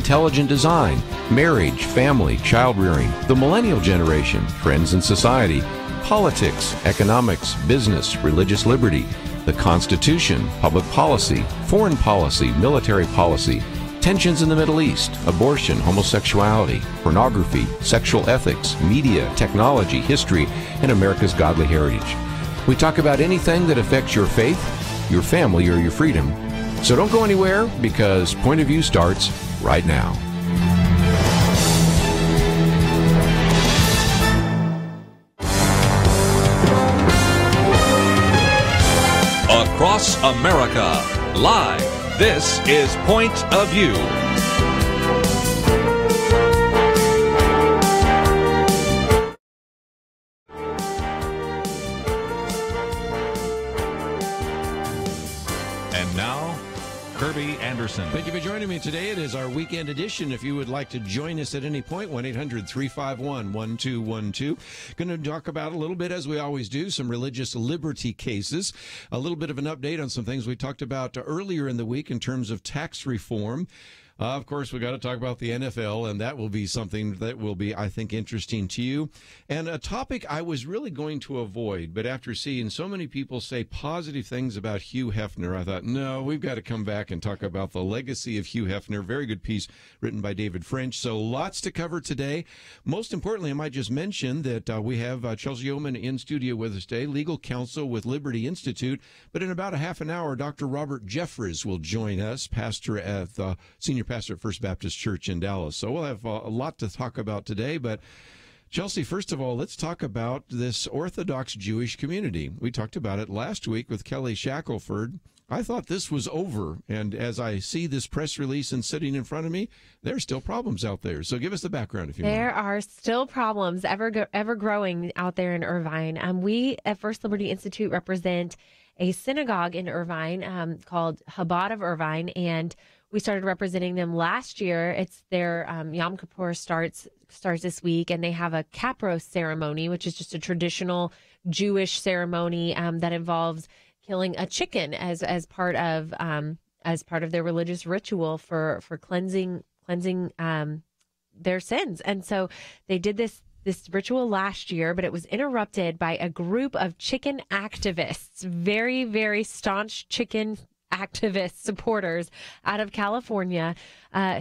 intelligent design, marriage, family, child-rearing, the millennial generation, trends in society, politics, economics, business, religious liberty, the Constitution, public policy, foreign policy, military policy, tensions in the Middle East, abortion, homosexuality, pornography, sexual ethics, media, technology, history, and America's godly heritage. We talk about anything that affects your faith, your family, or your freedom. So don't go anywhere, because Point of View starts right now. Across America, live, this is Point of View. And now, Kerby Anderson. Thank you for joining me today. It is our weekend edition. If you would like to join us at any point, 1-800-351-1212. Going to talk about a little bit, as we always do, some religious liberty cases, a little bit of an update on some things we talked about earlier in the week in terms of tax reform. Of course, we got to talk about the NFL, and that will be something that will be, I think, interesting to you. And a topic I was really going to avoid, but after seeing so many people say positive things about Hugh Hefner, I thought, no, we've got to come back and talk about the legacy of Hugh Hefner. Very good piece written by David French. So lots to cover today. Most importantly, I might just mention that we have Chelsey Youman in studio with us today, legal counsel with Liberty Institute. But in about a half an hour, Dr. Robert Jeffress will join us, pastor at the senior pastor at First Baptist Church in Dallas. So we'll have a lot to talk about today. But Chelsey, first of all, let's talk about this Orthodox Jewish community. We talked about it last week with Kelly Shackelford. I thought this was over, and as I see this press release and sitting in front of me, there's still problems out there. So give us the background, if you want. There are still problems ever growing out there in Irvine. We at First Liberty Institute represent a synagogue in Irvine called Chabad of Irvine, and we started representing them last year. It's their Yom Kippur starts this week, and they have a kapros ceremony, which is just a traditional Jewish ceremony that involves killing a chicken as part of their religious ritual for cleansing their sins. And so they did this ritual last year, but it was interrupted by a group of chicken activists, very, very staunch chicken activist supporters out of California,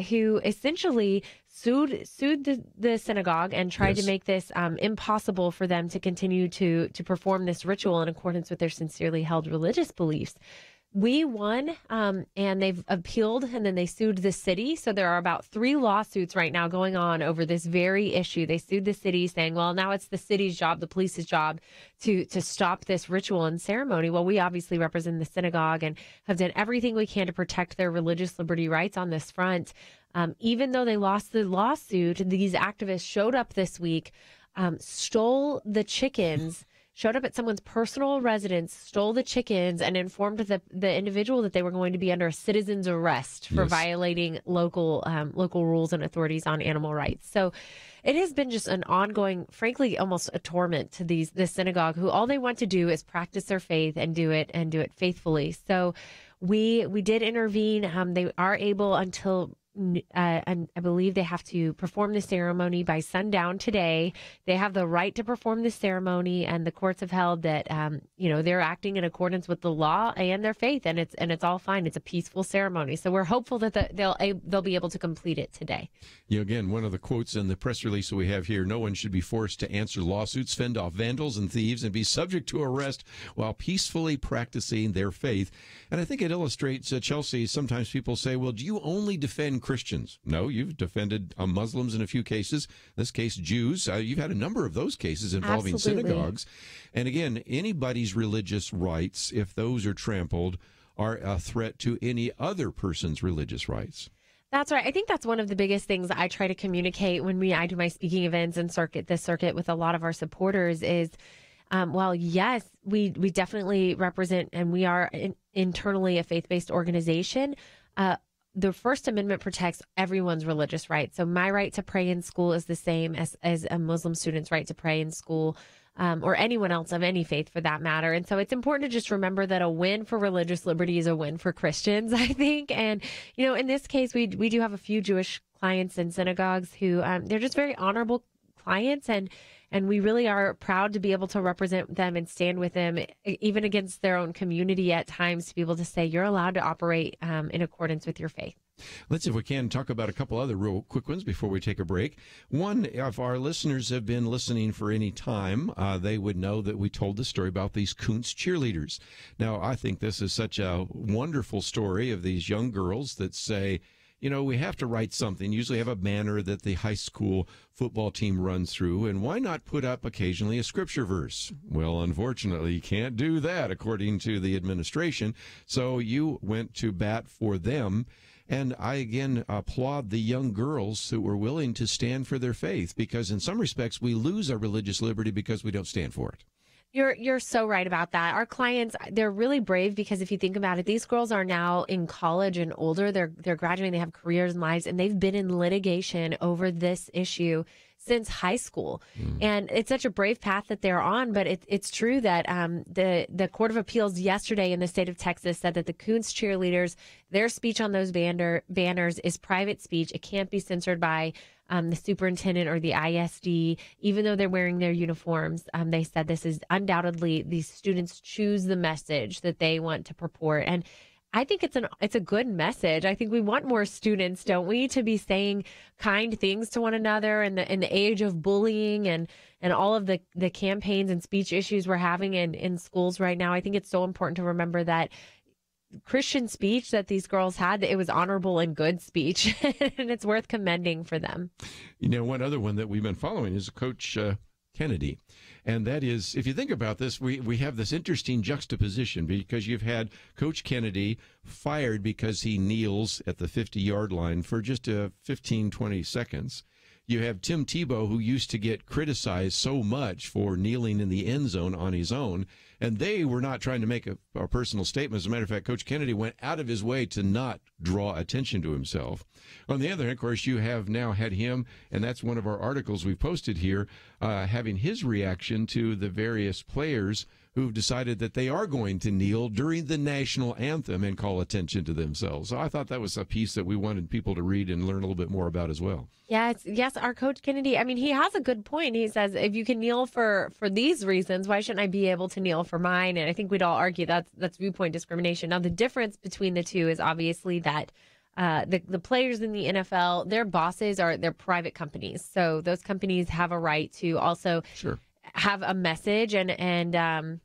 who essentially sued the synagogue and tried to make this impossible for them to continue to perform this ritual in accordance with their sincerely held religious beliefs. We won, and they've appealed, and then they sued the city. So there are about 3 lawsuits right now going on over this very issue. They sued the city, saying, well, now it's the city's job, the police's job to stop this ritual and ceremony. Well, we obviously represent the synagogue and have done everything we can to protect their religious liberty rights on this front. Even though they lost the lawsuit, these activists showed up this week, stole the chickens, showed up at someone's personal residence, stole the chickens, and informed the individual that they were going to be under a citizen's arrest for violating local rules and authorities on animal rights. So it has been just an ongoing, frankly, almost a torment to this synagogue, who all they want to do is practice their faith and do it faithfully. So we did intervene. They are able until and I believe they have to perform the ceremony by sundown today. They have the right to perform the ceremony, and the courts have held that they're acting in accordance with the law and their faith, and it's all fine. It's a peaceful ceremony, so we're hopeful that they'll be able to complete it today. Again, one of the quotes in the press release that we have here: "No one should be forced to answer lawsuits, fend off vandals and thieves, and be subject to arrest while peacefully practicing their faith." And I think it illustrates, Chelsey, sometimes people say, well, do you only defend Christians? No, you've defended Muslims in a few cases. In this case, Jews. You've had a number of those cases involving Absolutely. Synagogues. And again, anybody's religious rights, if those are trampled, are a threat to any other person's religious rights. That's right. I think that's one of the biggest things I try to communicate when I do my speaking events and the circuit with a lot of our supporters is, while yes, we definitely represent, and we are internally a faith-based organization, the First Amendment protects everyone's religious rights. So my right to pray in school is the same as a Muslim student's right to pray in school. or anyone else of any faith for that matter. And so it's important to just remember that a win for religious liberty is a win for Christians, I think. And, in this case, we do have a few Jewish clients in synagogues who they're just very honorable clients, and we really are proud to be able to represent them and stand with them, even against their own community at times, to be able to say you're allowed to operate in accordance with your faith. Let's see if we can talk about a couple other real quick ones before we take a break. One, if our listeners have been listening for any time, they would know that we told the story about these Kuntz cheerleaders. Now, I think this is such a wonderful story of these young girls that say, we have to write something, usually have a banner that the high school football team runs through, and why not put up occasionally a scripture verse? Well, unfortunately, you can't do that according to the administration, so you went to bat for them. And I, again, applaud the young girls who were willing to stand for their faith, because in some respects, we lose our religious liberty because we don't stand for it. You're so right about that. Our clients, they're really brave, because if you think about it, these girls are now in college and older. They're graduating, they have careers and lives, and they've been in litigation over this issue since high school. And it's such a brave path that they're on, but it's true that the Court of Appeals yesterday in the state of Texas said that the Kuntz cheerleaders, their speech on those banners is private speech. It can't be censored by the superintendent or the ISD, even though they're wearing their uniforms. They said this is undoubtedly, these students choose the message that they want to purport. And I think it's a good message. I think we want more students, don't we, to be saying kind things to one another in the age of bullying and all of the campaigns and speech issues we're having in schools right now. I think it's so important to remember that Christian speech that these girls had, it was honorable and good speech, and it's worth commending for them. One other one that we've been following is Coach Kennedy. And that is, if you think about this, we have this interesting juxtaposition, because you've had Coach Kennedy fired because he kneels at the 50-yard line for just 15, 20 seconds. You have Tim Tebow, who used to get criticized so much for kneeling in the end zone on his own, and they were not trying to make a personal statement. As a matter of fact, Coach Kennedy went out of his way to not draw attention to himself. On the other hand, of course, you have now had him, and that's one of our articles we posted here, having his reaction to the various players who've decided that they are going to kneel during the national anthem and call attention to themselves. So I thought that was a piece that we wanted people to read and learn a little bit more about as well. Yes, our Coach Kennedy, he has a good point. He says, if you can kneel for these reasons, why shouldn't I be able to kneel for mine? And I think we'd all argue that's viewpoint discrimination. Now, the difference between the two is obviously that the players in the NFL, their bosses they're private companies. So those companies have a right to also have a message and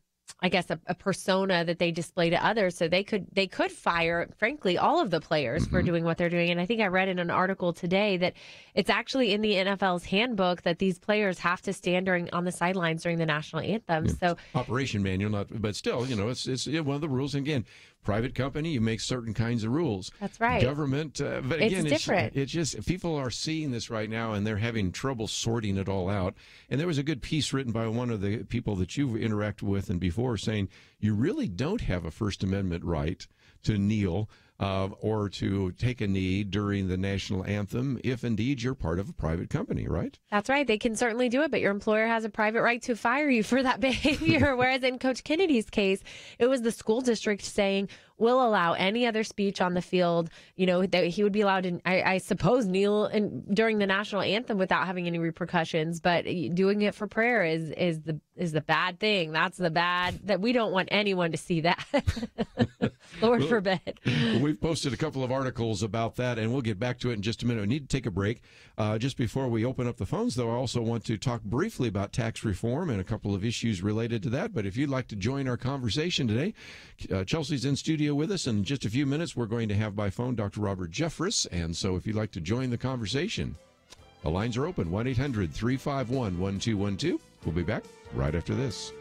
I guess a persona that they display to others. So they could fire, frankly, all of the players for doing what they're doing. And I think I read in an article today that it's actually in the NFL's handbook that these players have to stand on the sidelines during the national anthem. So operation manual, but still, it's one of the rules. And again, private company, you make certain kinds of rules. That's right. Government, but again, it's different. It's just, people are seeing this right now, and they're having trouble sorting it all out. And there was a good piece written by one of the people that you've interacted with and before, saying you really don't have a First Amendment right to kneel or to take a knee during the national anthem if indeed you're part of a private company, right? That's right. They can certainly do it, but your employer has a private right to fire you for that behavior. Whereas in Coach Kennedy's case, it was the school district saying, we'll allow any other speech on the field, that he would be allowed to, I suppose, kneel during the national anthem without having any repercussions. But doing it for prayer is the bad thing. That's the bad, that we don't want anyone to see that. Lord forbid. We've posted a couple of articles about that, and we'll get back to it in just a minute. We need to take a break. Just before we open up the phones, though, I also want to talk briefly about tax reform and a couple of issues related to that. But if you'd like to join our conversation today, Chelsey's in studio with us. In just a few minutes, we're going to have by phone Dr. Robert Jeffress. And so if you'd like to join the conversation, the lines are open, 1-800-351-1212. We'll be back right after this.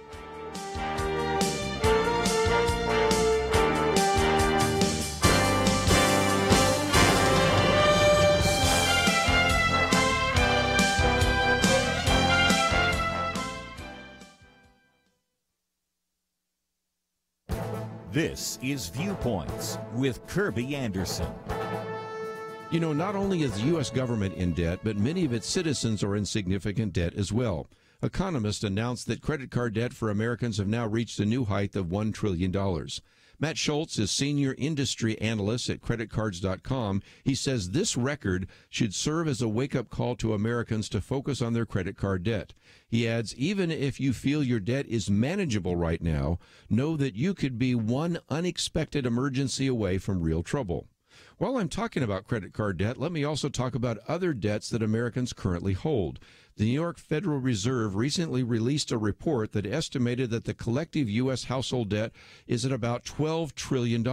This is Viewpoints with Kerby Anderson. Not only is the U.S. government in debt, but many of its citizens are in significant debt as well. economists announced that credit card debt for Americans have now reached a new height of $1 trillion. Matt Schultz is senior industry analyst at creditcards.com. He says this record should serve as a wake-up call to Americans to focus on their credit card debt. He adds, even if you feel your debt is manageable right now, know that you could be one unexpected emergency away from real trouble. While I'm talking about credit card debt, let me also talk about other debts that Americans currently hold. The New York Federal Reserve recently released a report that estimated that the collective U.S. household debt is at about $12 trillion.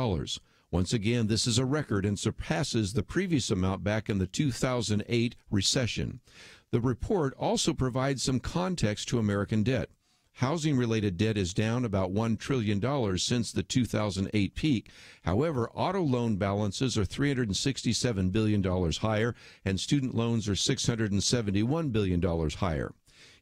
Once again, this is a record and surpasses the previous amount back in the 2008 recession. The report also provides some context to American debt. Housing-related debt is down about $1 trillion since the 2008 peak. However, auto loan balances are $367 billion higher, and student loans are $671 billion higher.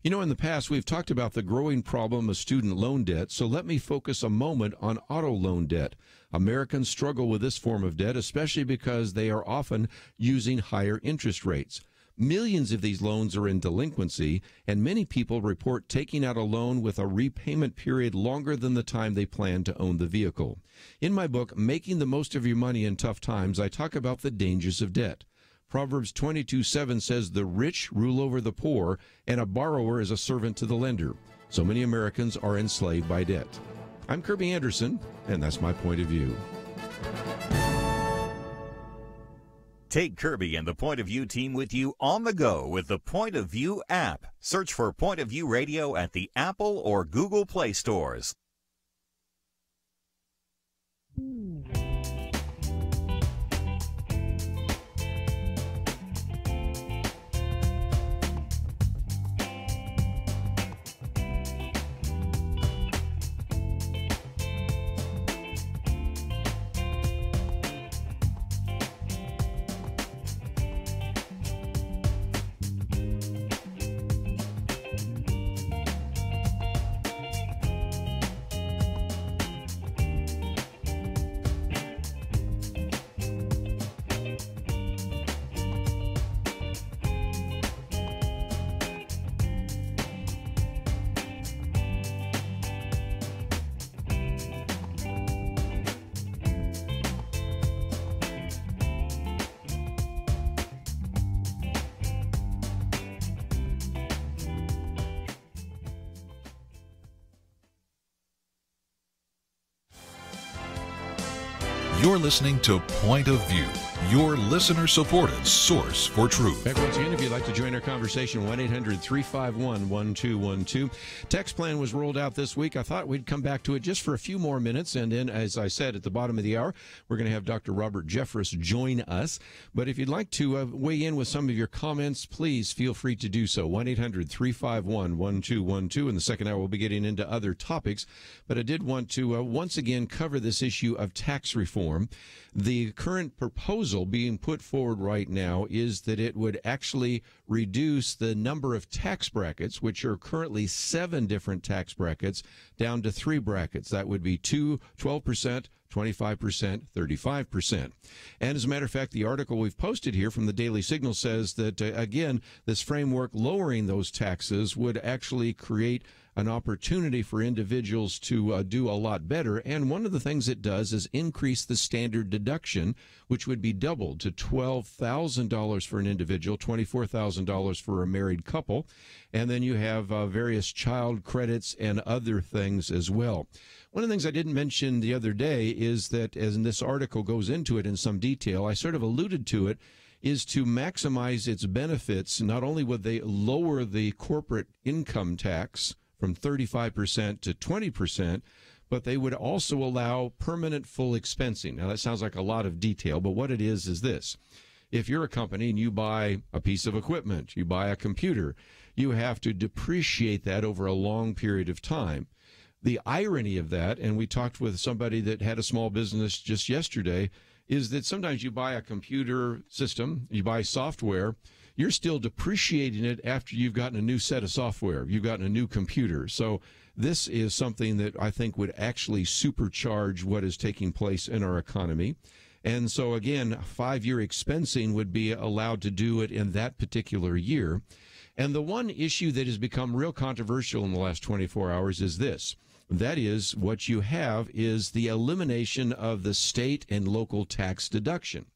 You know, in the past, we've talked about the growing problem of student loan debt, so let me focus a moment on auto loan debt. Americans struggle with this form of debt, especially because they are often using higher interest rates. Millions of these loans are in delinquency, and many people report taking out a loan with a repayment period longer than the time they plan to own the vehicle. In my book, Making the Most of Your Money in Tough Times, I talk about the dangers of debt. Proverbs 22:7 says, "The rich rule over the poor, and a borrower is a servant to the lender." So many Americans are enslaved by debt. I'm Kerby Anderson, and that's my point of view. Take Kerby and the Point of View team with you on the go with the Point of View app. Search for Point of View Radio at the Apple or Google Play stores. You're listening to Point of View, your listener-supported source for truth. Back once again, if you'd like to join our conversation, 1-800-351-1212. Text plan was rolled out this week. I thought we'd come back to it just for a few more minutes, and then, as I said, at the bottom of the hour, we're going to have Dr. Robert Jeffress join us. But if you'd like to weigh in with some of your comments, please feel free to do so. 1-800-351-1212. In the second hour, we'll be getting into other topics. But I did want to once again cover this issue of tax reform. The current proposal being put forward right now is that it would actually reduce the number of tax brackets, which are currently 7 different tax brackets, down to 3 brackets. That would be 12%, 25%, 35%. And as a matter of fact, the article we've posted here from the Daily Signal says that, again, this framework lowering those taxes would actually create an opportunity for individuals to do a lot better. And one of the things it does is increase the standard deduction, which would be doubled to $12,000 for an individual, $24,000 for a married couple. And then you have various child credits and other things as well. One of the things I didn't mention the other day is that, as this article goes into it in some detail, I sort of alluded to it, is to maximize its benefits. Not only would they lower the corporate income tax from 35% to 20%, but they would also allow permanent full expensing. Now, that sounds like a lot of detail, but what it is this. If you're a company and you buy a piece of equipment, you buy a computer, you have to depreciate that over a long period of time. The irony of that, and we talked with somebody that had a small business just yesterday, is that sometimes you buy a computer system, you buy software, you're still depreciating it after you've gotten a new set of software, you've gotten a new computer. So this is something that I think would actually supercharge what is taking place in our economy. And so, again, 5-year expensing would be allowed to do it in that particular year. And the one issue that has become real controversial in the last 24 hours is this. That is, what you have is the elimination of the state and local tax deduction.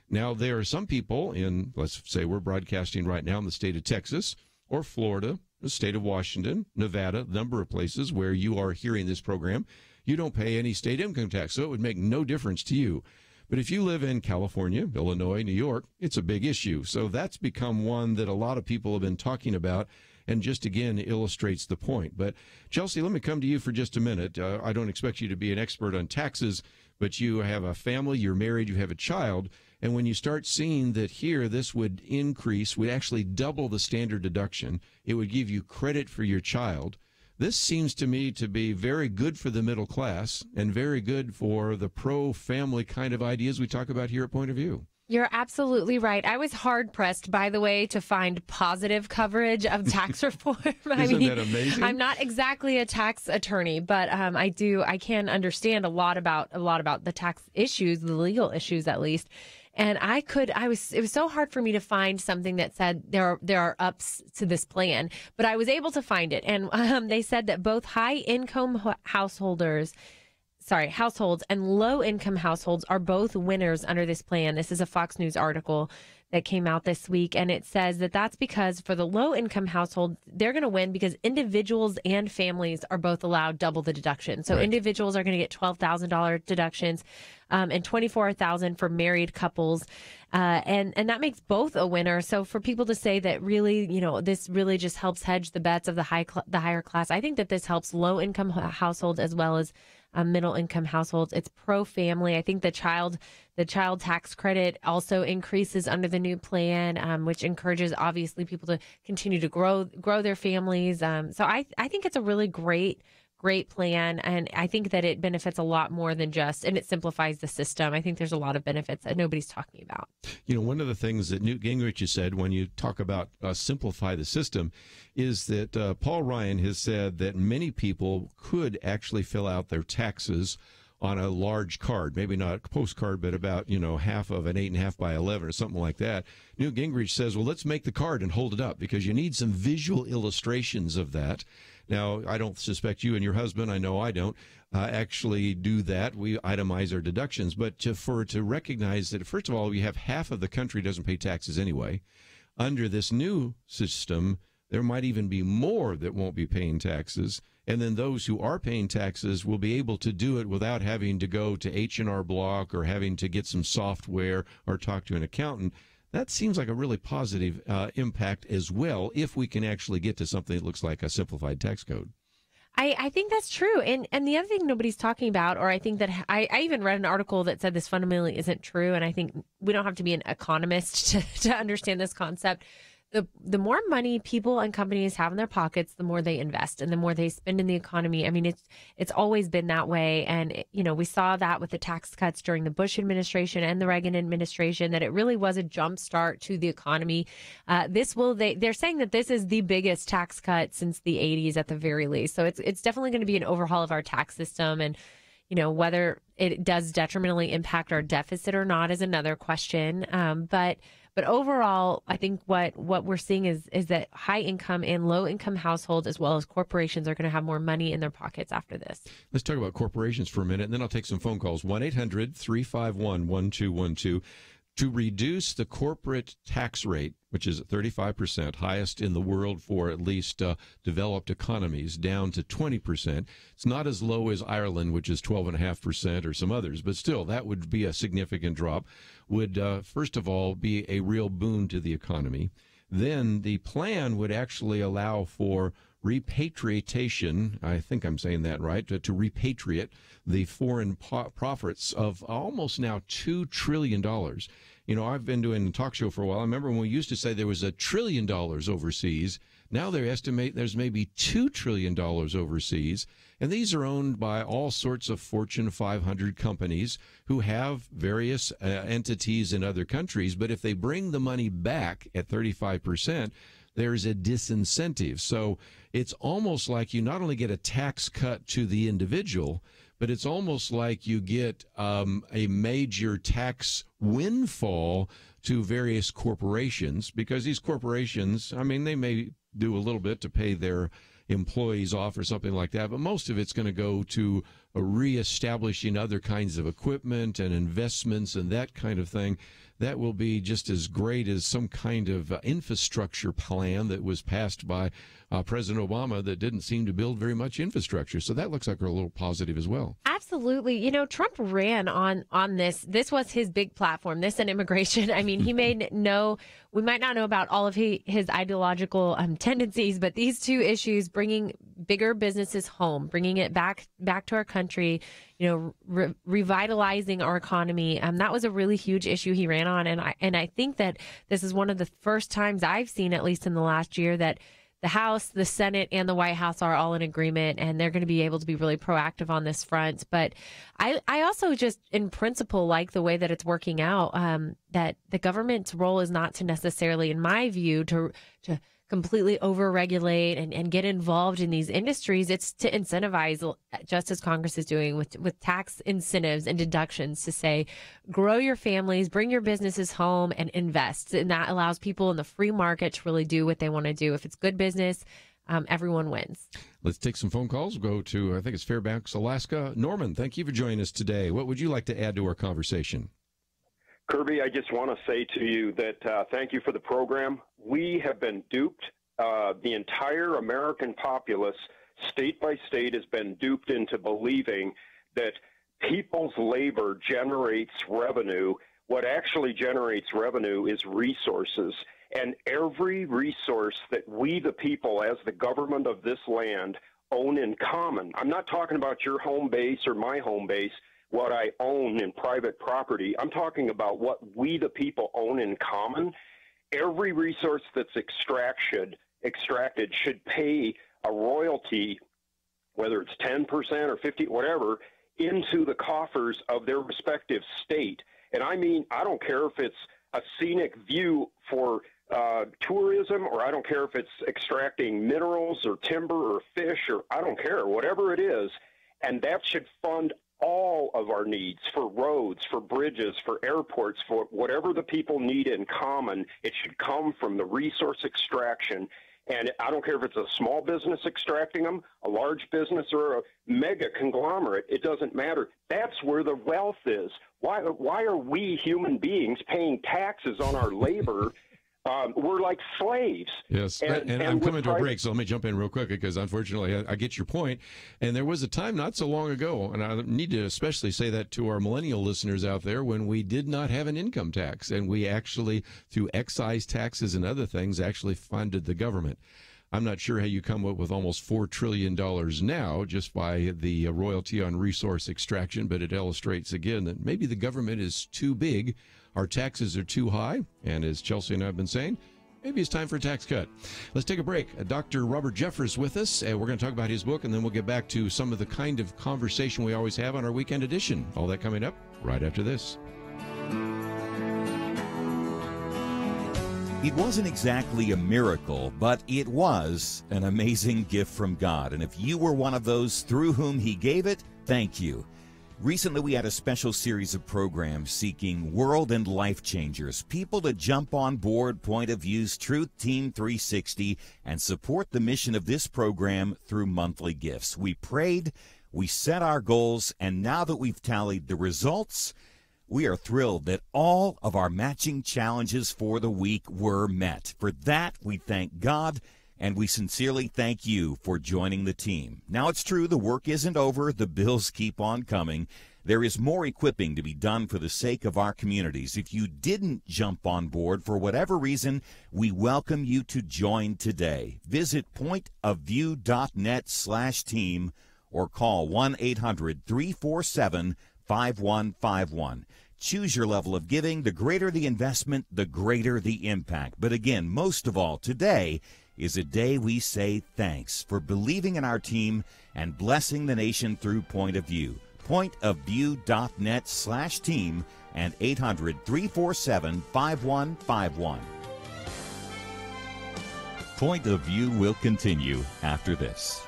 Now, there are some people in, let's say we're broadcasting right now in the state of Texas or Florida, the state of Washington, Nevada, a number of places where you are hearing this program. You don't pay any state income tax, so it would make no difference to you. But if you live in California, Illinois, New York, it's a big issue. So that's become one that a lot of people have been talking about, and just again illustrates the point. But Chelsey, let me come to you for just a minute. I don't expect you to be an expert on taxes, but you have a family, you're married, you have a child. And when you start seeing that here, this would increase, would actually double the standard deduction. It would give you credit for your child. This seems to me to be very good for the middle class and very good for the pro-family kind of ideas we talk about here at Point of View. You're absolutely right. I was hard-pressed, by the way, to find positive coverage of tax reform. Isn't that amazing? I'm not exactly a tax attorney, but I can understand a lot about the tax issues, the legal issues at least. And it was so hard for me to find something that said there are ups to this plan, but I was able to find it. And they said that both high-income households and low-income households are both winners under this plan. This is a Fox News article that came out this week, and it says that that's because for the low-income household, they're going to win because individuals and families are both allowed double the deduction. So individuals are going to get $12,000 deductions and $24,000 for married couples, and that makes both a winner. So for people to say that really, this really just helps hedge the bets of the higher class, I think that this helps low-income households as well as middle-income households. It's pro-family. I think the child tax credit also increases under the new plan, which encourages obviously people to continue to grow their families. So I think it's a really great plan, and I think that it benefits a lot more than and it simplifies the system. I think there's a lot of benefits that nobody's talking about. One of the things that Newt Gingrich has said when you talk about simplify the system is that Paul Ryan has said that many people could actually fill out their taxes on a large card, maybe not a postcard, but about, half of an 8.5 by 11 or something like that. Newt Gingrich says, well, let's make the card and hold it up because you need some visual illustrations of that. Now, I don't suspect you and your husband, I know I don't, actually do that. We itemize our deductions. But to recognize that, first of all, we have half of the country doesn't pay taxes anyway. Under this new system, there might even be more that won't be paying taxes. And then those who are paying taxes will be able to do it without having to go to H&R Block or having to get some software or talk to an accountant. That seems like a really positive impact as well, if we can actually get to something that looks like a simplified tax code. I think that's true. And the other thing nobody's talking about, or I think that I even read an article that said this fundamentally isn't true, and I think we don't have to be an economist to understand this concept. The more money people and companies have in their pockets, the more they invest and the more they spend in the economy. I mean, it's always been that way. And, we saw that with the tax cuts during the Bush administration and the Reagan administration, that it really was a jump start to the economy. They're saying that this is the biggest tax cut since the 80s at the very least. So it's definitely going to be an overhaul of our tax system. And, whether it does detrimentally impact our deficit or not is another question. But overall, I think what we're seeing is that high income and low income households as well as corporations are going to have more money in their pockets after this. Let's talk about corporations for a minute, and then I'll take some phone calls. 1-800-351-1212. To reduce the corporate tax rate, which is at 35%, highest in the world for at least developed economies, down to 20%. It's not as low as Ireland, which is 12.5%, or some others, but still, that would be a significant drop. Would, first of all, be a real boon to the economy. Then the plan would actually allow for repatriation, I think I'm saying that right, to repatriate the foreign profits of almost now $2 trillion. I've been doing a talk show for a while. I remember when we used to say there was $1 trillion overseas. Now they estimate there's maybe $2 trillion overseas. And these are owned by all sorts of Fortune 500 companies who have various entities in other countries. But if they bring the money back at 35%, there's a disincentive. So it's almost like you not only get a tax cut to the individual, but it's almost like you get a major tax windfall to various corporations, because these corporations, I mean, they may do a little bit to pay their employees off or something like that, but most of it's going to go to reestablishing other kinds of equipment and investments and that kind of thing. That will be just as great as some kind of infrastructure plan that was passed by President Obama that didn't seem to build very much infrastructure. So that looks like a little positive as well. Absolutely. You know, Trump ran on this. This was his big platform, this and immigration. I mean, he we might not know about all of his ideological tendencies, but these two issues, bringing bigger businesses home, bringing it back to our country, you know, revitalizing our economy. That was a really huge issue he ran on. And I think that this is one of the first times I've seen, at least in the last year, that the House, the Senate, and the White House are all in agreement, and they're going to be able to be really proactive on this front. But I also just, in principle, like the way that it's working out, that the government's role is not to necessarily, in my view, to completely overregulate and get involved in these industries. It's to incentivize, just as Congress is doing with tax incentives and deductions, to say, grow your families, bring your businesses home, and invest. And that allows people in the free market to really do what they want to do. If it's good business, everyone wins. Let's take some phone calls. We'll go to, I think it's Fairbanks, Alaska. Norman, thank you for joining us today. What would you like to add to our conversation? Kerby, I just want to say to you that thank you for the program. We have been duped. The entire American populace, state by state, has been duped into believing that people's labor generates revenue. What actually generates revenue is resources. And every resource that we, the people, as the government of this land, own in common. I'm not talking about your home base or my home base, what I own in private property. I'm talking about what we, the people, own in common. Every resource that's extracted should pay a royalty, whether it's 10% or 50, whatever, into the coffers of their respective state. And I mean, I don't care if it's a scenic view for tourism, or I don't care if it's extracting minerals or timber or fish, or I don't care, whatever it is. And that should fund all of our needs for roads, for bridges, for airports, for whatever the people need in common. It should come from the resource extraction. And I don't care if it's a small business extracting them, a large business, or a mega conglomerate. It doesn't matter. That's where the wealth is. Why are we human beings paying taxes on our labor? We're like slaves. Yes, and I'm coming to a break, so let me jump in real quick, because unfortunately I get your point. And there was a time not so long ago, and I need to especially say that to our millennial listeners out there, when we did not have an income tax, and we actually, through excise taxes and other things, actually funded the government. I'm not sure how you come up with almost $4 trillion now just by the royalty on resource extraction, but it illustrates again that maybe the government is too big, our taxes are too high, and as Chelsey and I have been saying, maybe it's time for a tax cut. Let's take a break. Dr. Robert Jeffress with us, and we're going to talk about his book, and then we'll get back to some of the kind of conversation we always have on our weekend edition. All that coming up right after this. It wasn't exactly a miracle, but it was an amazing gift from God. And if you were one of those through whom He gave it, thank you. Recently, we had a special series of programs seeking world and life changers, people to jump on board Point of View's Truth Team 360 and support the mission of this program through monthly gifts. We prayed, we set our goals, and now that we've tallied the results, we are thrilled that all of our matching challenges for the week were met. For that, we thank God, and we sincerely thank you for joining the team. Now, it's true, the work isn't over. The bills keep on coming. There is more equipping to be done for the sake of our communities. If you didn't jump on board for whatever reason, we welcome you to join today. Visit pointofview.net/team or call 1-800-347-5151. Choose your level of giving. The greater the investment, the greater the impact. But again, most of all, today is a day we say thanks for believing in our team and blessing the nation through Point of View. Pointofview.net/team and 800-347-5151. Point of View will continue after this.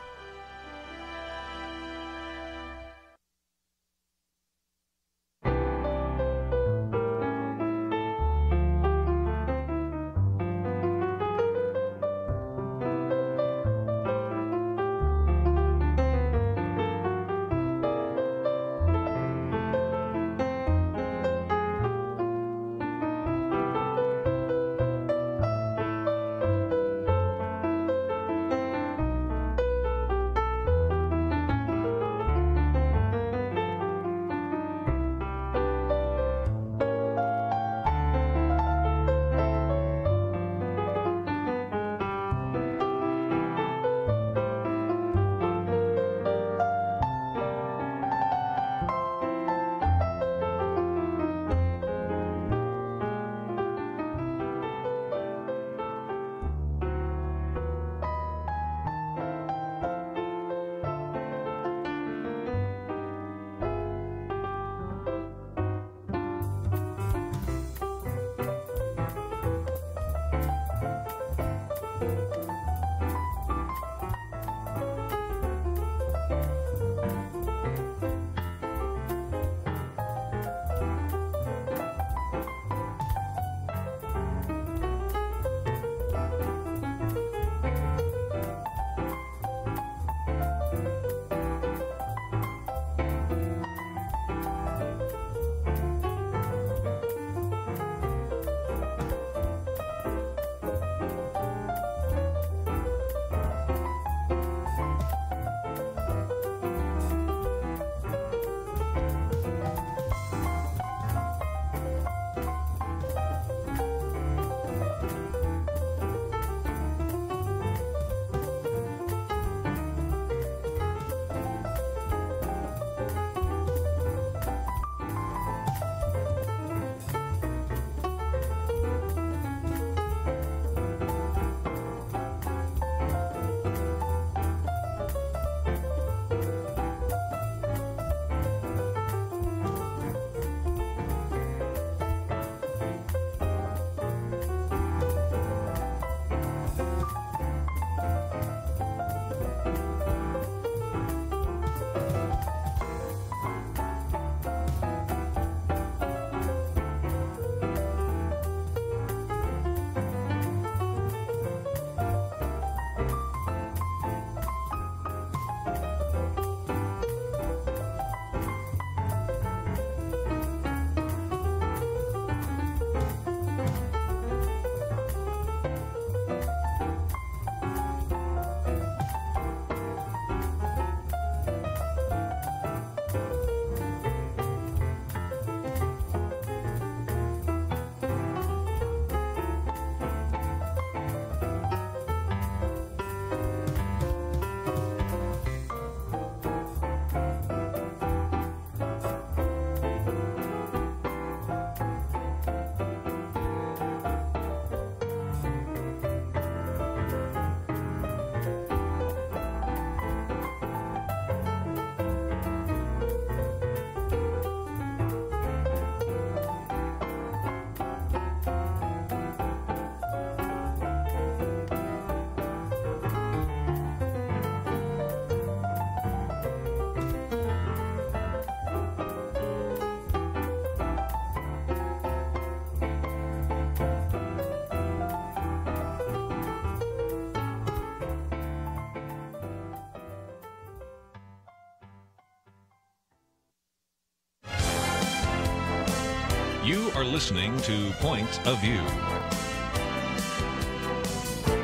You're listening to Point of View.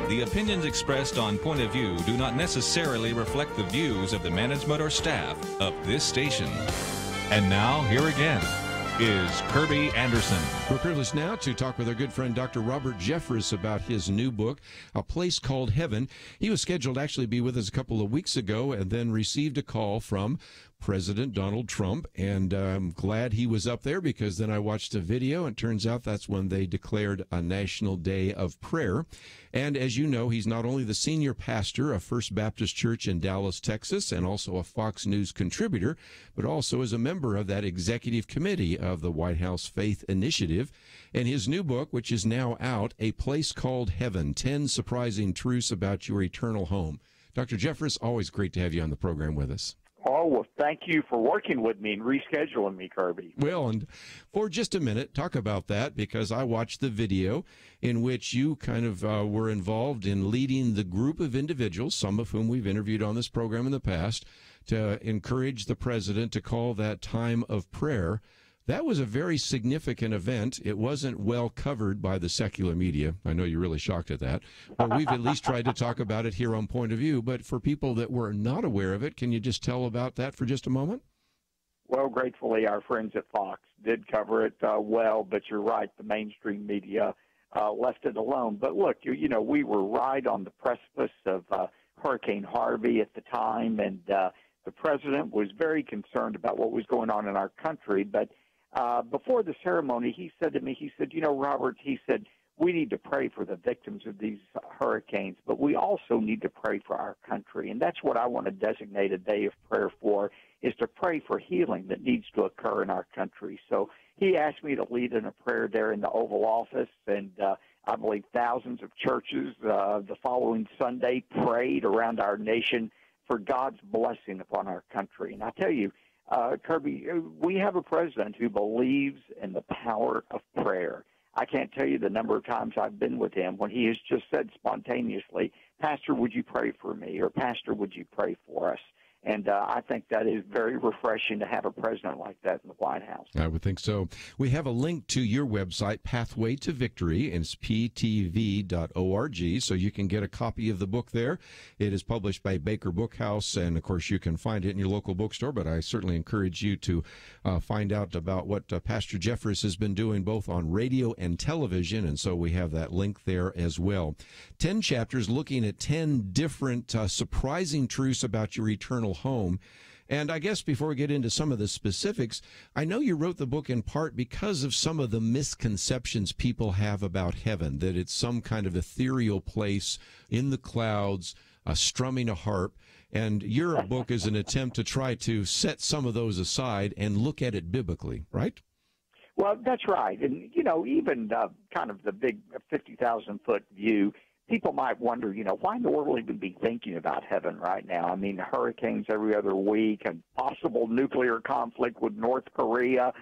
The opinions expressed on Point of View do not necessarily reflect the views of the management or staff of this station. And now, here again is Kerby Anderson. We're privileged now to talk with our good friend Dr. Robert Jeffress about his new book, A Place Called Heaven. He was scheduled to actually be with us a couple of weeks ago and then received a call from President Donald Trump, and I'm glad he was up there because then I watched a video, and it turns out that's when they declared a National Day of Prayer. And as you know, he's not only the senior pastor of First Baptist Church in Dallas, Texas, and also a Fox News contributor, but also is a member of that executive committee of the White House Faith Initiative. And his new book, which is now out, A Place Called Heaven, 10 Surprising Truths About Your Eternal Home. Dr. Jeffress, always great to have you on the program with us. Oh, well, thank you for working with me and rescheduling me, Kerby. Well, and for just a minute, talk about that, because I watched the video in which you kind of were involved in leading the group of individuals, some of whom we've interviewed on this program in the past, to encourage the president to call that time of prayer. That was a very significant event. It wasn't well covered by the secular media. I know you're really shocked at that. But we've at least tried to talk about it here on Point of View. But for people that were not aware of it, can you just tell about that for just a moment? Well, gratefully, our friends at Fox did cover it well, but you're right, the mainstream media left it alone. But look, you know, we were right on the precipice of Hurricane Harvey at the time, and the president was very concerned about what was going on in our country. But before the ceremony, he said to me, he said, you know, Robert, he said, we need to pray for the victims of these hurricanes, but we also need to pray for our country. And that's what I want to designate a day of prayer for, is to pray for healing that needs to occur in our country. So he asked me to lead in a prayer there in the Oval Office, and I believe thousands of churches the following Sunday prayed around our nation for God's blessing upon our country. And I tell you, Kerby, we have a president who believes in the power of prayer. I can't tell you the number of times I've been with him when he has just said spontaneously, Pastor, would you pray for me? Or Pastor, would you pray for us? And I think that is very refreshing to have a president like that in the White House. I would think so. We have a link to your website, Pathway to Victory, and it's ptv.org, so you can get a copy of the book there. It is published by Baker Bookhouse, and, of course, you can find it in your local bookstore, but I certainly encourage you to find out about what Pastor Jeffress has been doing both on radio and television, and so we have that link there as well. 10 chapters looking at 10 different surprising truths about your eternal home. And I guess before we get into some of the specifics, I know you wrote the book in part because of some of the misconceptions people have about heaven, that it's some kind of ethereal place in the clouds, strumming a harp. And your book is an attempt to try to set some of those aside and look at it biblically, right? Well, that's right. And, you know, even kind of the big 50,000-foot view, people might wonder, you know, why in the world even be thinking about heaven right now? I mean, hurricanes every other week, and possible nuclear conflict with North Korea,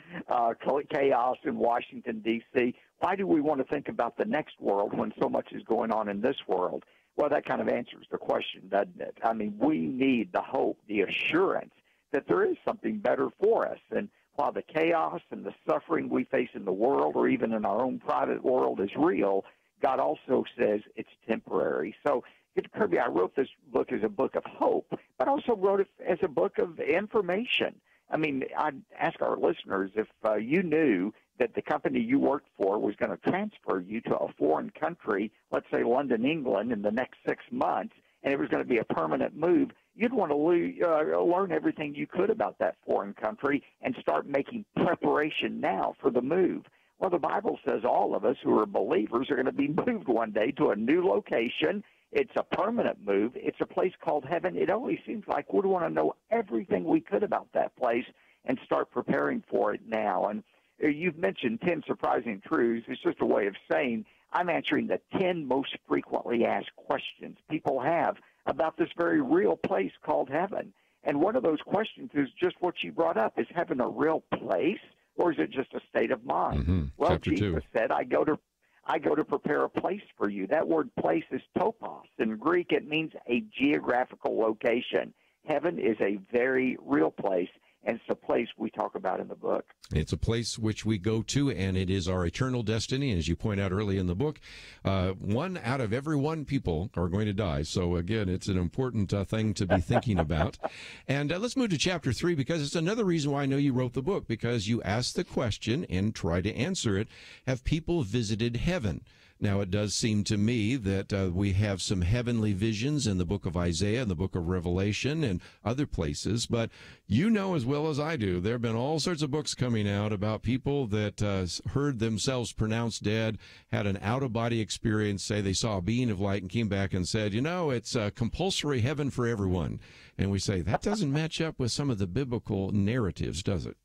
chaos in Washington, D.C. Why do we want to think about the next world when so much is going on in this world? Well, that kind of answers the question, doesn't it? I mean, we need the hope, the assurance that there is something better for us. And while the chaos and the suffering we face in the world or even in our own private world is real, God also says it's temporary. So, Kerby, I wrote this book as a book of hope, but also wrote it as a book of information. I mean, I'd ask our listeners if you knew that the company you worked for was going to transfer you to a foreign country, let's say London, England, in the next 6 months, and it was going to be a permanent move, you'd want to learn everything you could about that foreign country and start making preparation now for the move. Well, the Bible says all of us who are believers are going to be moved one day to a new location. It's a permanent move. It's a place called heaven. It always seems like we'd want to know everything we could about that place and start preparing for it now. And you've mentioned 10 surprising truths. It's just a way of saying I'm answering the 10 most frequently asked questions people have about this very real place called heaven. And one of those questions is just what you brought up. Is heaven a real place? Or is it just a state of mind? Mm-hmm. Well, Chapter Jesus 2. said, I go to prepare a place for you. That word place is topos. In Greek, it means a geographical location. Heaven is a very real place. and it's a place we talk about in the book. It's a place which we go to, and it is our eternal destiny. And as you point out early in the book, 1 out of every 1 people are going to die. So, again, it's an important thing to be thinking about. And let's move to chapter 3, because it's another reason why I know you wrote the book, because you asked the question and try to answer it: have people visited heaven? Now, it does seem to me that we have some heavenly visions in the book of Isaiah and the book of Revelation and other places, but you know as well as I do, there have been all sorts of books coming out about people that heard themselves pronounced dead, had an out-of-body experience, say they saw a being of light and came back and said, you know, it's a compulsory heaven for everyone. And we say, that doesn't match up with some of the biblical narratives, does it?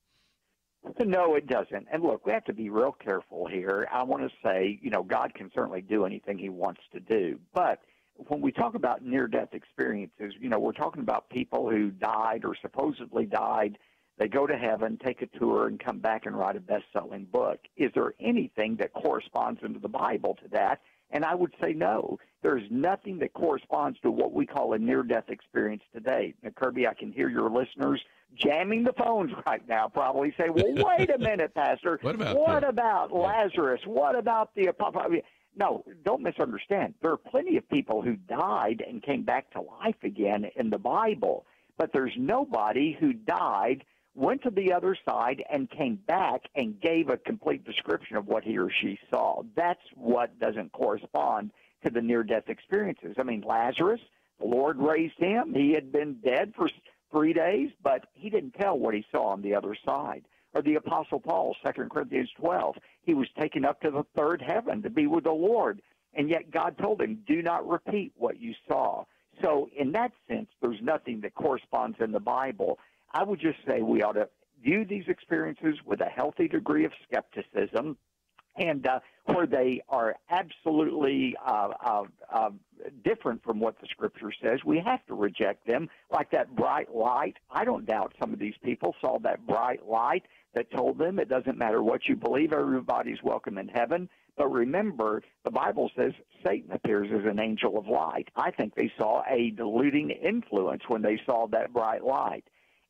No, it doesn't. And look, we have to be real careful here. I want to say, you know, God can certainly do anything he wants to do. But when we talk about near-death experiences, you know, we're talking about people who died or supposedly died. They go to heaven, take a tour, and come back and write a best-selling book. Is there anything that corresponds into the Bible to that? And I would say no. There's nothing that corresponds to what we call a near-death experience today. Now, Kerby, I can hear your listeners jamming the phones right now, probably say, well, wait a minute, Pastor. What about Lazarus? What about the apocalypse? No, don't misunderstand. There are plenty of people who died and came back to life again in the Bible, but there's nobody who died, went to the other side, and came back and gave a complete description of what he or she saw. That's what doesn't correspond to the near-death experiences. I mean, Lazarus, the Lord raised him. He had been dead for 3 days, but he didn't tell what he saw on the other side. Or the Apostle Paul, 2 Corinthians 12, he was taken up to the third heaven to be with the Lord, and yet God told him, do not repeat what you saw. So in that sense, there's nothing that corresponds in the Bible. I would just say we ought to view these experiences with a healthy degree of skepticism, and where they are absolutely different from what the Scripture says, we have to reject them, like that bright light. I don't doubt some of these people saw that bright light that told them it doesn't matter what you believe, everybody's welcome in heaven. But remember, the Bible says Satan appears as an angel of light. I think they saw a deluding influence when they saw that bright light.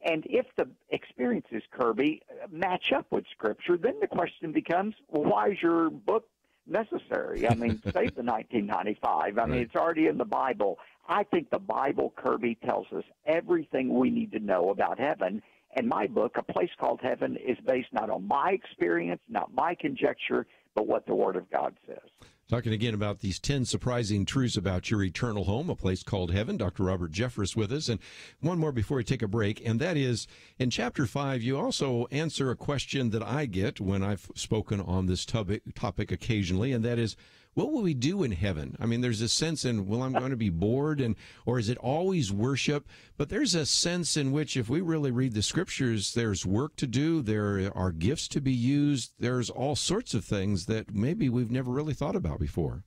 And if the experiences, Kerby, match up with Scripture, then the question becomes, well, why is your book necessary? I mean, save the 1995. I mean, it's already in the Bible. I think the Bible, Kerby, tells us everything we need to know about heaven. And my book, A Place Called Heaven, is based not on my experience, not my conjecture, but what the Word of God says. Talking again about these 10 surprising truths about your eternal home, A Place Called Heaven. Dr. Robert Jeffress with us. And one more before we take a break, and that is, in Chapter 5, you also answer a question that I get when I've spoken on this topic occasionally, and that is, what will we do in heaven? I mean, there's a sense in, well, I'm going to be bored, or is it always worship? But there's a sense in which, if we really read the Scriptures, there's work to do, there are gifts to be used, there's all sorts of things that maybe we've never really thought about before.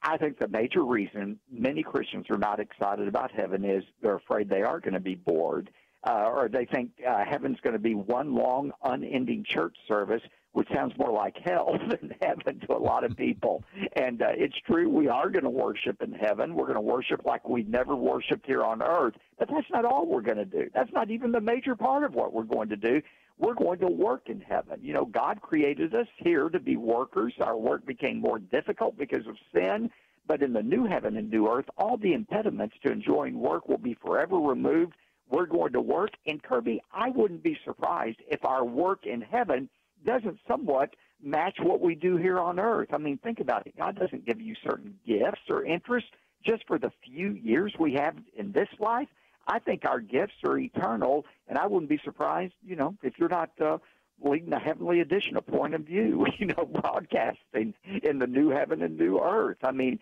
I think the major reason many Christians are not excited about heaven is they're afraid they are going to be bored, or they think heaven's going to be one long, unending church service, which sounds more like hell than heaven to a lot of people. And it's true, we are going to worship in heaven. We're going to worship like we've never worshiped here on earth. But that's not all we're going to do. That's not even the major part of what we're going to do. We're going to work in heaven. You know, God created us here to be workers. Our work became more difficult because of sin. But in the new heaven and new earth, all the impediments to enjoying work will be forever removed. We're going to work. And, Kerby, I wouldn't be surprised if our work in heaven doesn't somewhat match what we do here on earth. I mean, think about it. God doesn't give you certain gifts or interests just for the few years we have in this life. I think our gifts are eternal, and I wouldn't be surprised, you know, if you're not leading a heavenly edition, a point of view, you know, broadcasting in the new heaven and new earth. I mean,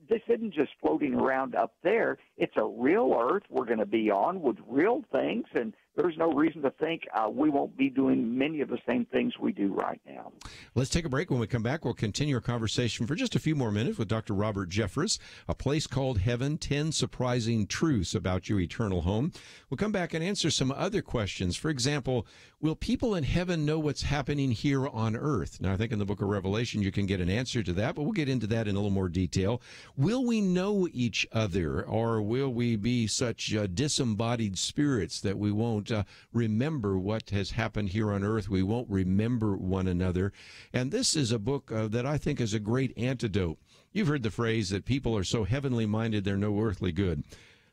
this isn't just floating around up there. It's a real earth we're going to be on with real things, and there's no reason to think we won't be doing many of the same things we do right now. Let's take a break. When we come back, we'll continue our conversation for just a few more minutes with Dr. Robert Jeffress, A Place Called Heaven, 10 Surprising Truths About Your Eternal Home. We'll come back and answer some other questions. For example, will people in heaven know what's happening here on earth? Now, I think in the book of Revelation you can get an answer to that, but we'll get into that in a little little more detail. Will we know each other, or will we be such disembodied spirits that we won't remember what has happened here on earth? We won't remember one another. And this is a book that I think is a great antidote. You've heard the phrase that people are so heavenly minded they're no earthly good.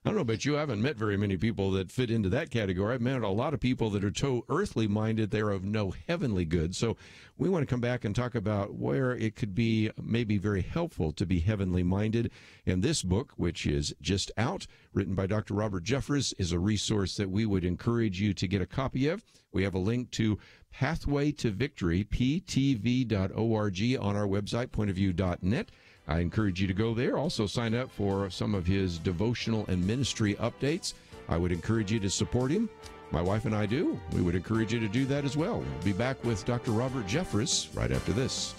I don't know about you, I haven't met very many people that fit into that category. I've met a lot of people that are so earthly minded they're of no heavenly good. So we want to come back and talk about where it could be maybe very helpful to be heavenly minded. And this book, which is just out, written by Dr. Robert Jeffress, is a resource that we would encourage you to get a copy of. We have a link to Pathway to Victory, ptv.org, on our website, pointofview.net. I encourage you to go there. Also sign up for some of his devotional and ministry updates. I would encourage you to support him. My wife and I do. We would encourage you to do that as well. We'll be back with Dr. Robert Jeffress right after this.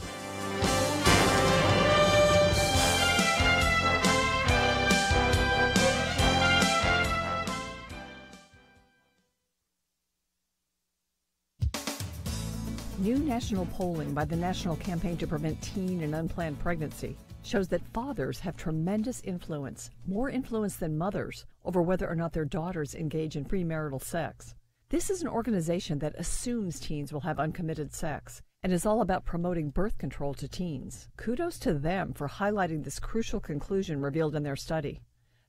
New national polling by the National Campaign to Prevent Teen and Unplanned Pregnancy shows that fathers have tremendous influence, more influence than mothers, over whether or not their daughters engage in premarital sex. This is an organization that assumes teens will have uncommitted sex and is all about promoting birth control to teens. Kudos to them for highlighting this crucial conclusion revealed in their study.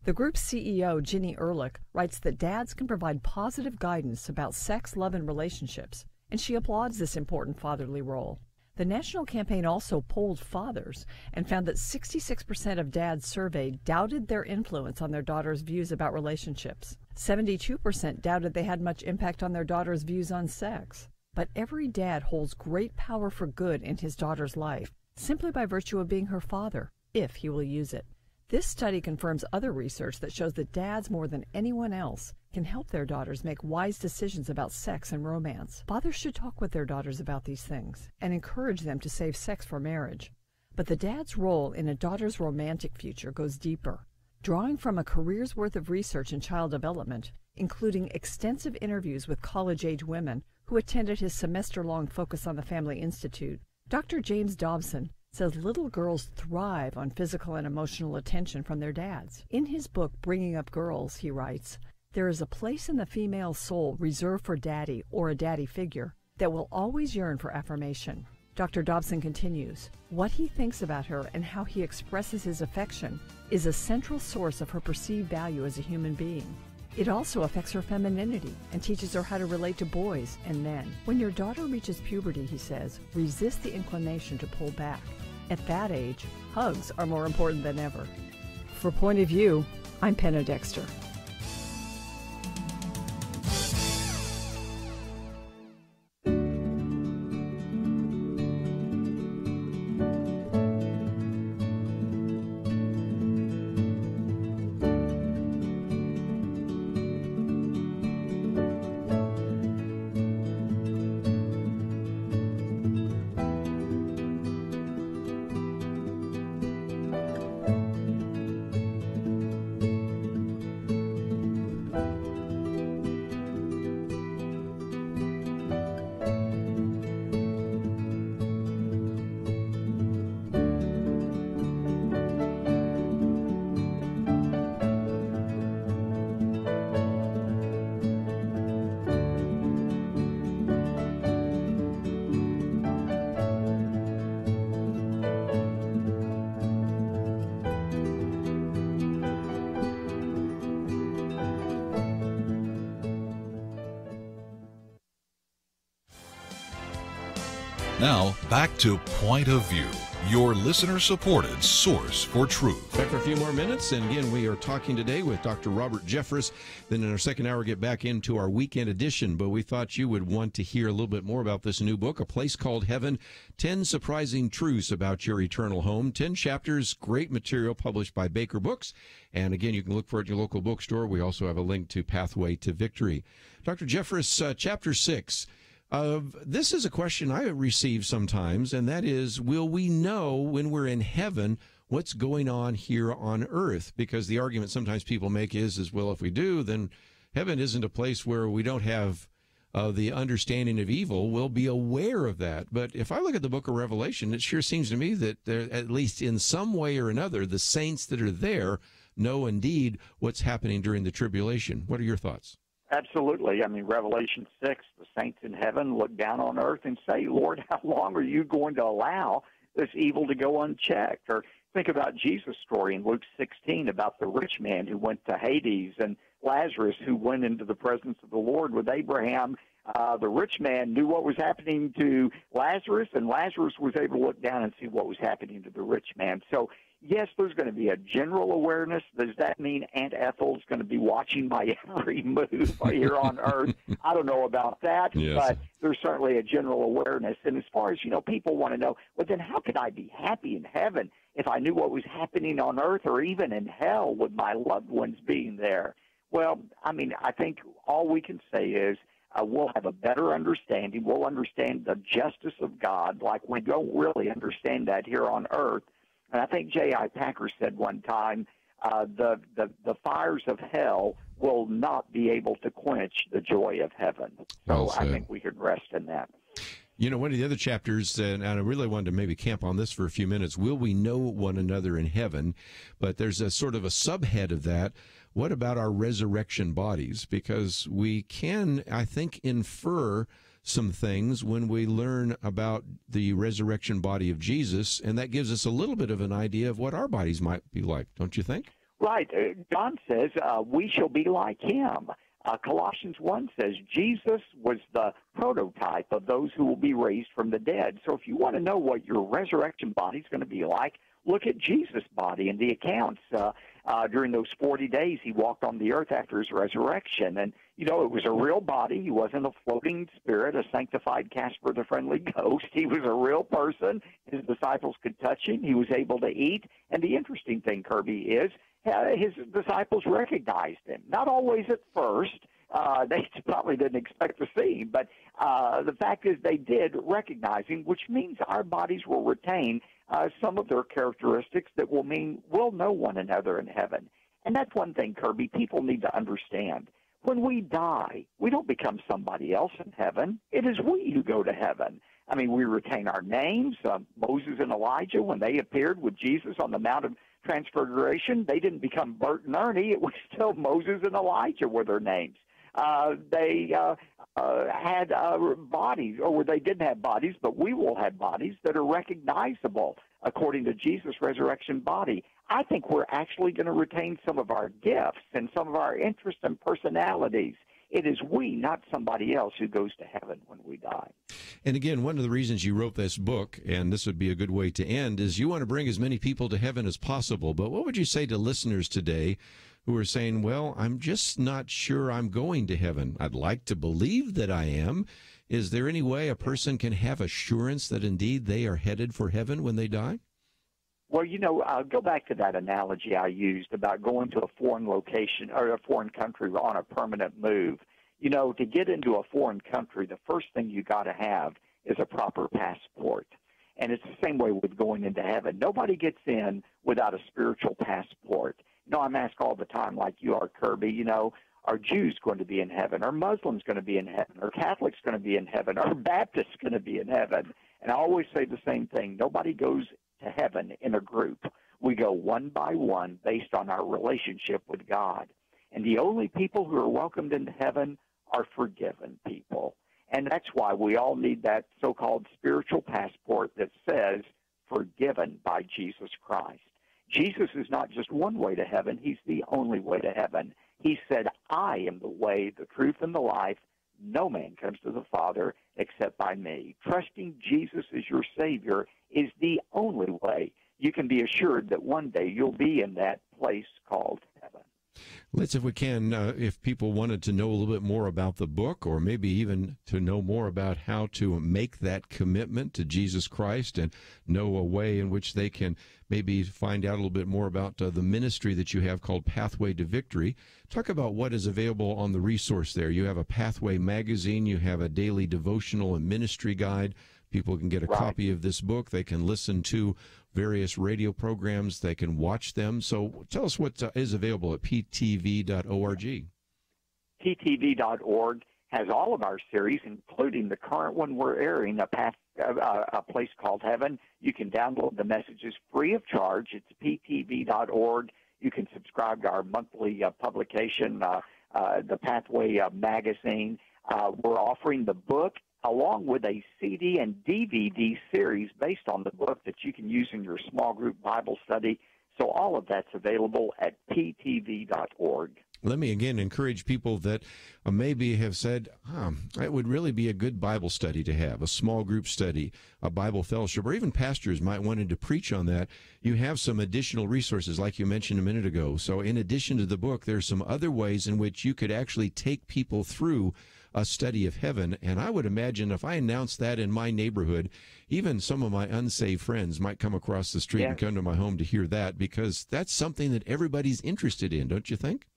The group's CEO, Ginny Ehrlich, writes that dads can provide positive guidance about sex, love, and relationships, and she applauds this important fatherly role. The national campaign also polled fathers and found that 66% of dads surveyed doubted their influence on their daughters' views about relationships. 72% doubted they had much impact on their daughters' views on sex. But every dad holds great power for good in his daughter's life, simply by virtue of being her father, if he will use it. This study confirms other research that shows that dads, more than anyone else, can help their daughters make wise decisions about sex and romance. Fathers should talk with their daughters about these things and encourage them to save sex for marriage. But the dad's role in a daughter's romantic future goes deeper. Drawing from a career's worth of research in child development, including extensive interviews with college-age women who attended his semester-long Focus on the Family Institute, Dr. James Dobson says little girls thrive on physical and emotional attention from their dads. In his book, Bringing Up Girls, he writes, "There is a place in the female soul reserved for daddy or a daddy figure that will always yearn for affirmation." Dr. Dobson continues, "What he thinks about her and how he expresses his affection is a central source of her perceived value as a human being. It also affects her femininity and teaches her how to relate to boys and men. When your daughter reaches puberty," he says, "resist the inclination to pull back. At that age, hugs are more important than ever." For Point of View, I'm Penna Dexter. Now, back to Point of View, your listener-supported source for truth. Back for a few more minutes, and again, we are talking today with Dr. Robert Jeffress. Then in our second hour, get back into our weekend edition, but we thought you would want to hear a little bit more about this new book, A Place Called Heaven, 10 Surprising Truths About Your Eternal Home, 10 chapters, great material published by Baker Books. And again, you can look for it at your local bookstore. We also have a link to Pathway to Victory. Dr. Jeffress, Chapter 6. This is a question I receive sometimes, and that is, will we know when we're in heaven what's going on here on earth? Because the argument sometimes people make is well, if we do, then heaven isn't a place where we don't have of the understanding of evil will be aware of that. But if I look at the book of Revelation, it sure seems to me that there, at least in some way or another, the saints that are there know indeed what's happening during the tribulation. What are your thoughts? Absolutely. I mean, Revelation 6, the saints in heaven look down on earth and say, Lord, how long are you going to allow this evil to go unchecked? Or think about Jesus' story in Luke 16 about the rich man who went to Hades and Lazarus who went into the presence of the Lord with Abraham. The rich man knew what was happening to Lazarus, and Lazarus was able to look down and see what was happening to the rich man. So, yes, there's going to be a general awareness. Does that mean Aunt Ethel's going to be watching my every move here on earth? I don't know about that, yes, but there's certainly a general awareness. And as far as, people want to know, well, then how could I be happy in heaven if I knew what was happening on earth or even in hell with my loved ones being there? Well, I mean, I think all we can say is we'll have a better understanding. We'll understand the justice of God like we don't really understand that here on earth. And I think J.I. Packer said one time, the fires of hell will not be able to quench the joy of heaven. So I think we could rest in that. One of the other chapters, and I really wanted to maybe camp on this for a few minutes, will we know one another in heaven? But there's a sort of a subhead of that. What about our resurrection bodies? Because we can, I think, infer some things when we learn about the resurrection body of Jesus, and that gives us a little bit of an idea of what our bodies might be like, don't you think? Right. John says we shall be like him. Colossians 1 says Jesus was the prototype of those who will be raised from the dead. So if you want to know what your resurrection body is going to be like, look at Jesus' body in the accounts. During those 40 days, he walked on the earth after his resurrection. And, it was a real body. He wasn't a floating spirit, a sanctified Casper the Friendly Ghost. He was a real person. His disciples could touch him. He was able to eat. And the interesting thing, Kerby, is his disciples recognized him. Not always at first. They probably didn't expect to see him. But the fact is they did recognize him, which means our bodies will retain some of their characteristics that will mean we'll know one another in heaven. And that's one thing, Kerby, people need to understand. When we die, we don't become somebody else in heaven. It is we who go to heaven. I mean, we retain our names. Moses and Elijah, when they appeared with Jesus on the Mount of Transfiguration, they didn't become Bert and Ernie. It was still Moses and Elijah were their names. They had bodies, or they didn't have bodies, but we will have bodies that are recognizable according to Jesus' resurrection body. I think we're actually going to retain some of our gifts and some of our interests and personalities. It is we, not somebody else, who goes to heaven when we die. And again, one of the reasons you wrote this book, and this would be a good way to end, is you want to bring as many people to heaven as possible. But what would you say to listeners today who are saying, well, I'm just not sure I'm going to heaven? I'd like to believe that I am. Is there any way a person can have assurance that indeed they are headed for heaven when they die? Well, go back to that analogy I used about going to a foreign location or a foreign country on a permanent move. To get into a foreign country, the first thing you got to have is a proper passport. And it's the same way with going into heaven. Nobody gets in without a spiritual passport. I'm asked all the time, like you are, Kerby, are Jews going to be in heaven? Are Muslims going to be in heaven? Are Catholics going to be in heaven? Are Baptists going to be in heaven? And I always say the same thing. Nobody goes to heaven in a group. We go one by one based on our relationship with God. And the only people who are welcomed into heaven are forgiven people. And that's why we all need that so-called spiritual passport that says forgiven by Jesus Christ. Jesus is not just one way to heaven. He's the only way to heaven. He said, I am the way, the truth, and the life. No man comes to the Father except by me. Trusting Jesus as your Savior is the only way you can be assured that one day you'll be in that place called heaven. Let's, if we can, if people wanted to know a little bit more about the book, or maybe even to know more about how to make that commitment to Jesus Christ and know a way in which they can maybe find out a little bit more about the ministry that you have called Pathway to Victory, talk about what is available on the resource there. You have a Pathway magazine, you have a daily devotional and ministry guide. People can get a copy of this book. They can listen to various radio programs. They can watch them. So tell us what is available at ptv.org. ptv.org has all of our series, including the current one we're airing, A Place Called Heaven. You can download the messages free of charge. It's ptv.org. You can subscribe to our monthly publication, the Pathway magazine. We're offering the book along with a CD and DVD series based on the book that you can use in your small group Bible study. So all of that's available at ptv.org. Let me again encourage people that maybe have said, it would really be a good Bible study to have, a small group study, a Bible fellowship, or even pastors might want to preach on that. You have some additional resources, like you mentioned a minute ago. So in addition to the book, there's some other ways in which you could actually take people through a study of heaven. And I would imagine if I announced that in my neighborhood, even some of my unsaved friends might come across the street and come to my home to hear that, because that's something that everybody's interested in, don't you think?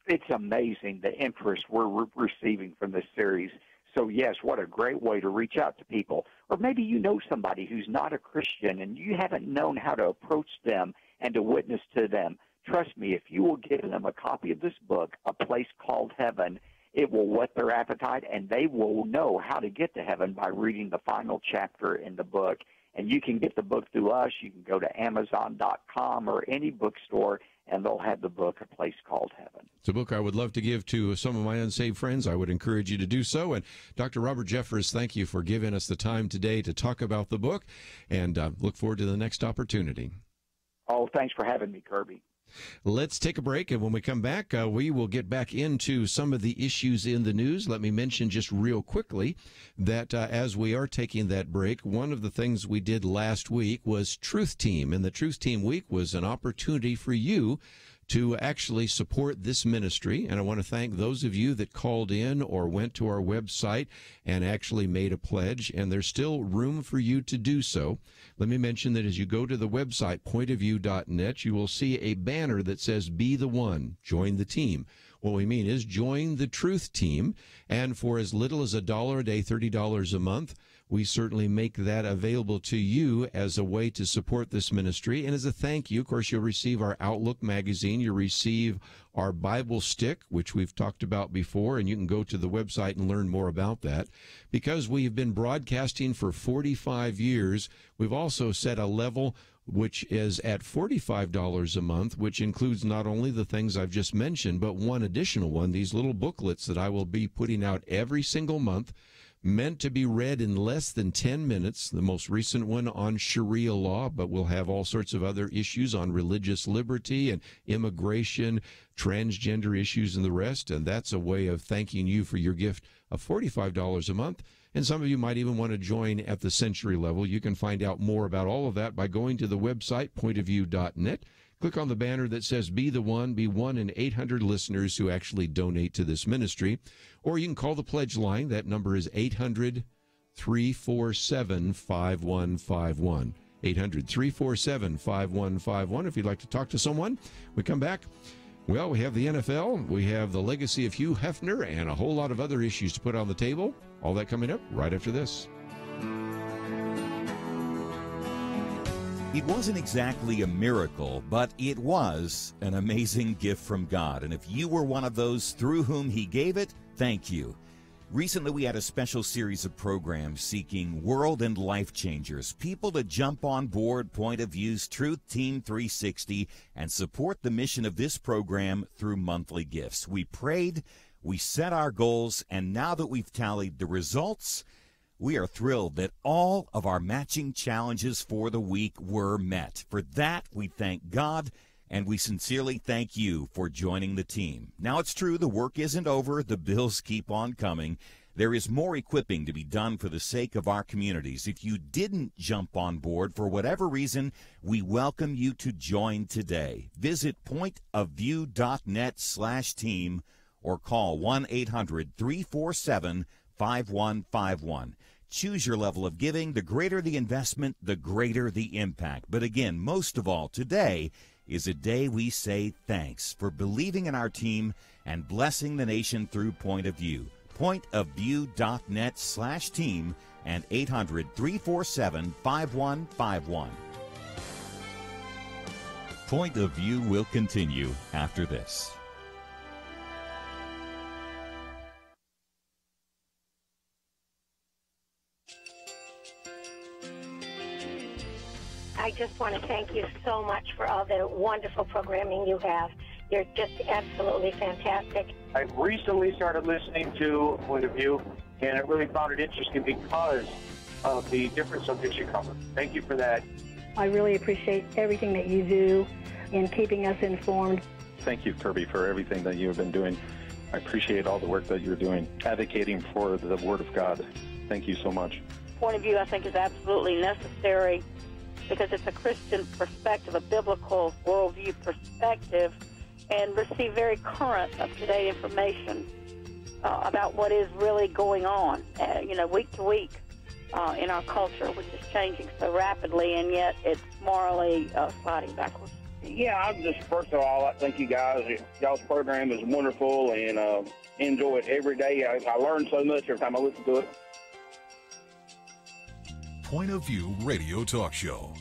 It's amazing the interest we're receiving from this series. So, yes, what a great way to reach out to people. Or maybe you know somebody who's not a Christian and you haven't known how to approach them and to witness to them. Trust me, if you will give them a copy of this book, A Place Called Heaven, it will whet their appetite, and they will know how to get to heaven by reading the final chapter in the book. And you can get the book through us. You can go to Amazon.com or any bookstore, and they'll have the book, A Place Called Heaven. It's a book I would love to give to some of my unsaved friends. I would encourage you to do so. And Dr. Robert Jeffress, thank you for giving us the time today to talk about the book, and look forward to the next opportunity. Oh, thanks for having me, Kerby. Let's take a break, and when we come back, we will get back into some of the issues in the news. Let me mention just real quickly that as we are taking that break, one of the things we did last week was Truth Team, and the Truth Team Week was an opportunity for you to actually support this ministry. And I want to thank those of you that called in or went to our website and actually made a pledge, and there's still room for you to do so. Let me mention that as you go to the website, pointofview.net, you will see a banner that says, Be the One, join the team. What we mean is join the Truth Team, and for as little as $1 a day, $30 a month, we certainly make that available to you as a way to support this ministry. And as a thank you, of course, you'll receive our Outlook magazine. You'll receive our Bible stick, which we've talked about before, and you can go to the website and learn more about that. Because we've been broadcasting for 45 years, we've also set a level which is at $45 a month, which includes not only the things I've just mentioned, but one additional one, these little booklets that I will be putting out every single month, meant to be read in less than 10 minutes. The most recent one on Sharia law, but we'll have all sorts of other issues on religious liberty and immigration, transgender issues, and the rest. And that's a way of thanking you for your gift of $45 a month. And some of you might even want to join at the century level. You can find out more about all of that by going to the website, pointofview.net. Click on the banner that says Be the One, be one in 800 listeners who actually donate to this ministry. Or you can call the pledge line. That number is 800-347-5151. 800-347-5151 if you'd like to talk to someone. We come back. Well, we have the NFL, we have the legacy of Hugh Hefner, and a whole lot of other issues to put on the table. All that coming up right after this. It wasn't exactly a miracle, but it was an amazing gift from God. And if you were one of those through whom He gave it, thank you. Recently, we had a special series of programs seeking world and life changers, people to jump on board Point of View's Truth Team 360 and support the mission of this program through monthly gifts. We prayed, we set our goals, and now that we've tallied the results, we are thrilled that all of our matching challenges for the week were met. For that, we thank God, and we sincerely thank you for joining the team. Now, it's true, the work isn't over. The bills keep on coming. There is more equipping to be done for the sake of our communities. If you didn't jump on board for whatever reason, we welcome you to join today. Visit pointofview.net/team or call 1-800-347-5151. Choose your level of giving. The greater the investment, the greater the impact. But again, most of all, today is a day we say thanks for believing in our team and blessing the nation through Point of View. Pointofview.net/team and 800-347-5151. Point of View will continue after this. I just want to thank you so much for all the wonderful programming you have. You're just absolutely fantastic. I recently started listening to Point of View, and I really found it interesting because of the different subjects you cover. Thank you for that. I really appreciate everything that you do in keeping us informed. Thank you, Kerby, for everything that you have been doing. I appreciate all the work that you're doing, advocating for the Word of God. Thank you so much. Point of View, I think, is absolutely necessary because it's a Christian perspective, a biblical worldview perspective, and receive very current, up-to-date information about what is really going on, week to week in our culture, which is changing so rapidly, and yet it's morally sliding backwards. Yeah, I'm just, first of all, I thank you guys. Y'all's program is wonderful, and enjoy it every day. I learn so much every time I listen to it. Point of View Radio Talk Show.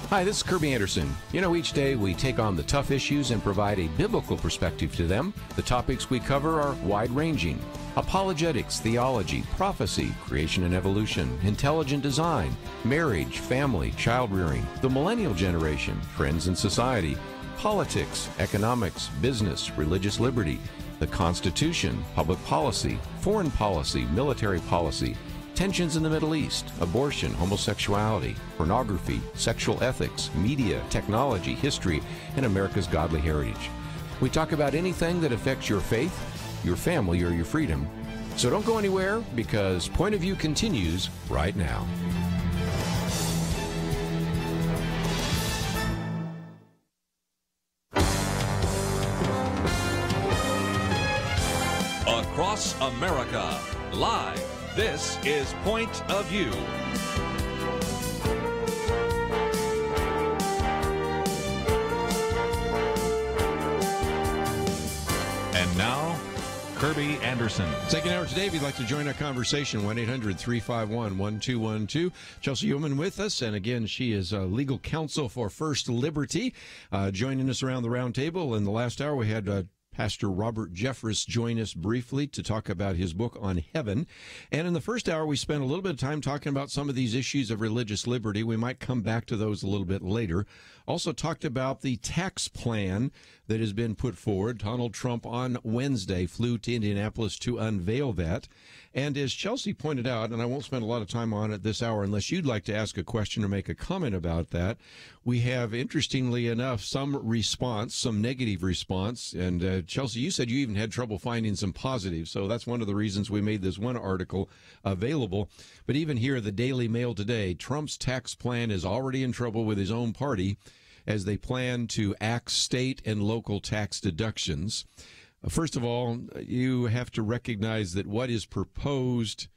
Hi, this is Kerby Anderson. You know, each day we take on the tough issues and provide a biblical perspective to them. The topics we cover are wide-ranging. Apologetics, theology, prophecy, creation and evolution, intelligent design, marriage, family, child-rearing, the millennial generation, trends in society, politics, economics, business, religious liberty, the Constitution, public policy, foreign policy, military policy, tensions in the Middle East, abortion, homosexuality, pornography, sexual ethics, media, technology, history, and America's godly heritage. We talk about anything that affects your faith, your family, or your freedom. So don't go anywhere, because Point of View continues right now. Across America, live. This is Point of View. And now, Kerby Anderson. Second hour today, if you'd like to join our conversation, 1-800-351-1212. Chelsey Youman with us, and again, she is legal counsel for First Liberty. Joining us around the round table. In the last hour, we had Pastor Robert Jeffress join us briefly to talk about his book on heaven. And in the first hour, we spent a little bit of time talking about some of these issues of religious liberty. We might come back to those a little bit later. Also talked about the tax plan that has been put forward. Donald Trump on Wednesday flew to Indianapolis to unveil that. And as Chelsey pointed out, and I won't spend a lot of time on it this hour unless you'd like to ask a question or make a comment about that, we have, interestingly enough, some response, some negative response. And Chelsey, you said you even had trouble finding some positive. So that's one of the reasons we made this one article available. But even here, the Daily Mail today, Trump's tax plan is already in trouble with his own party as they plan to axe state and local tax deductions. First of all, you have to recognize that what is proposed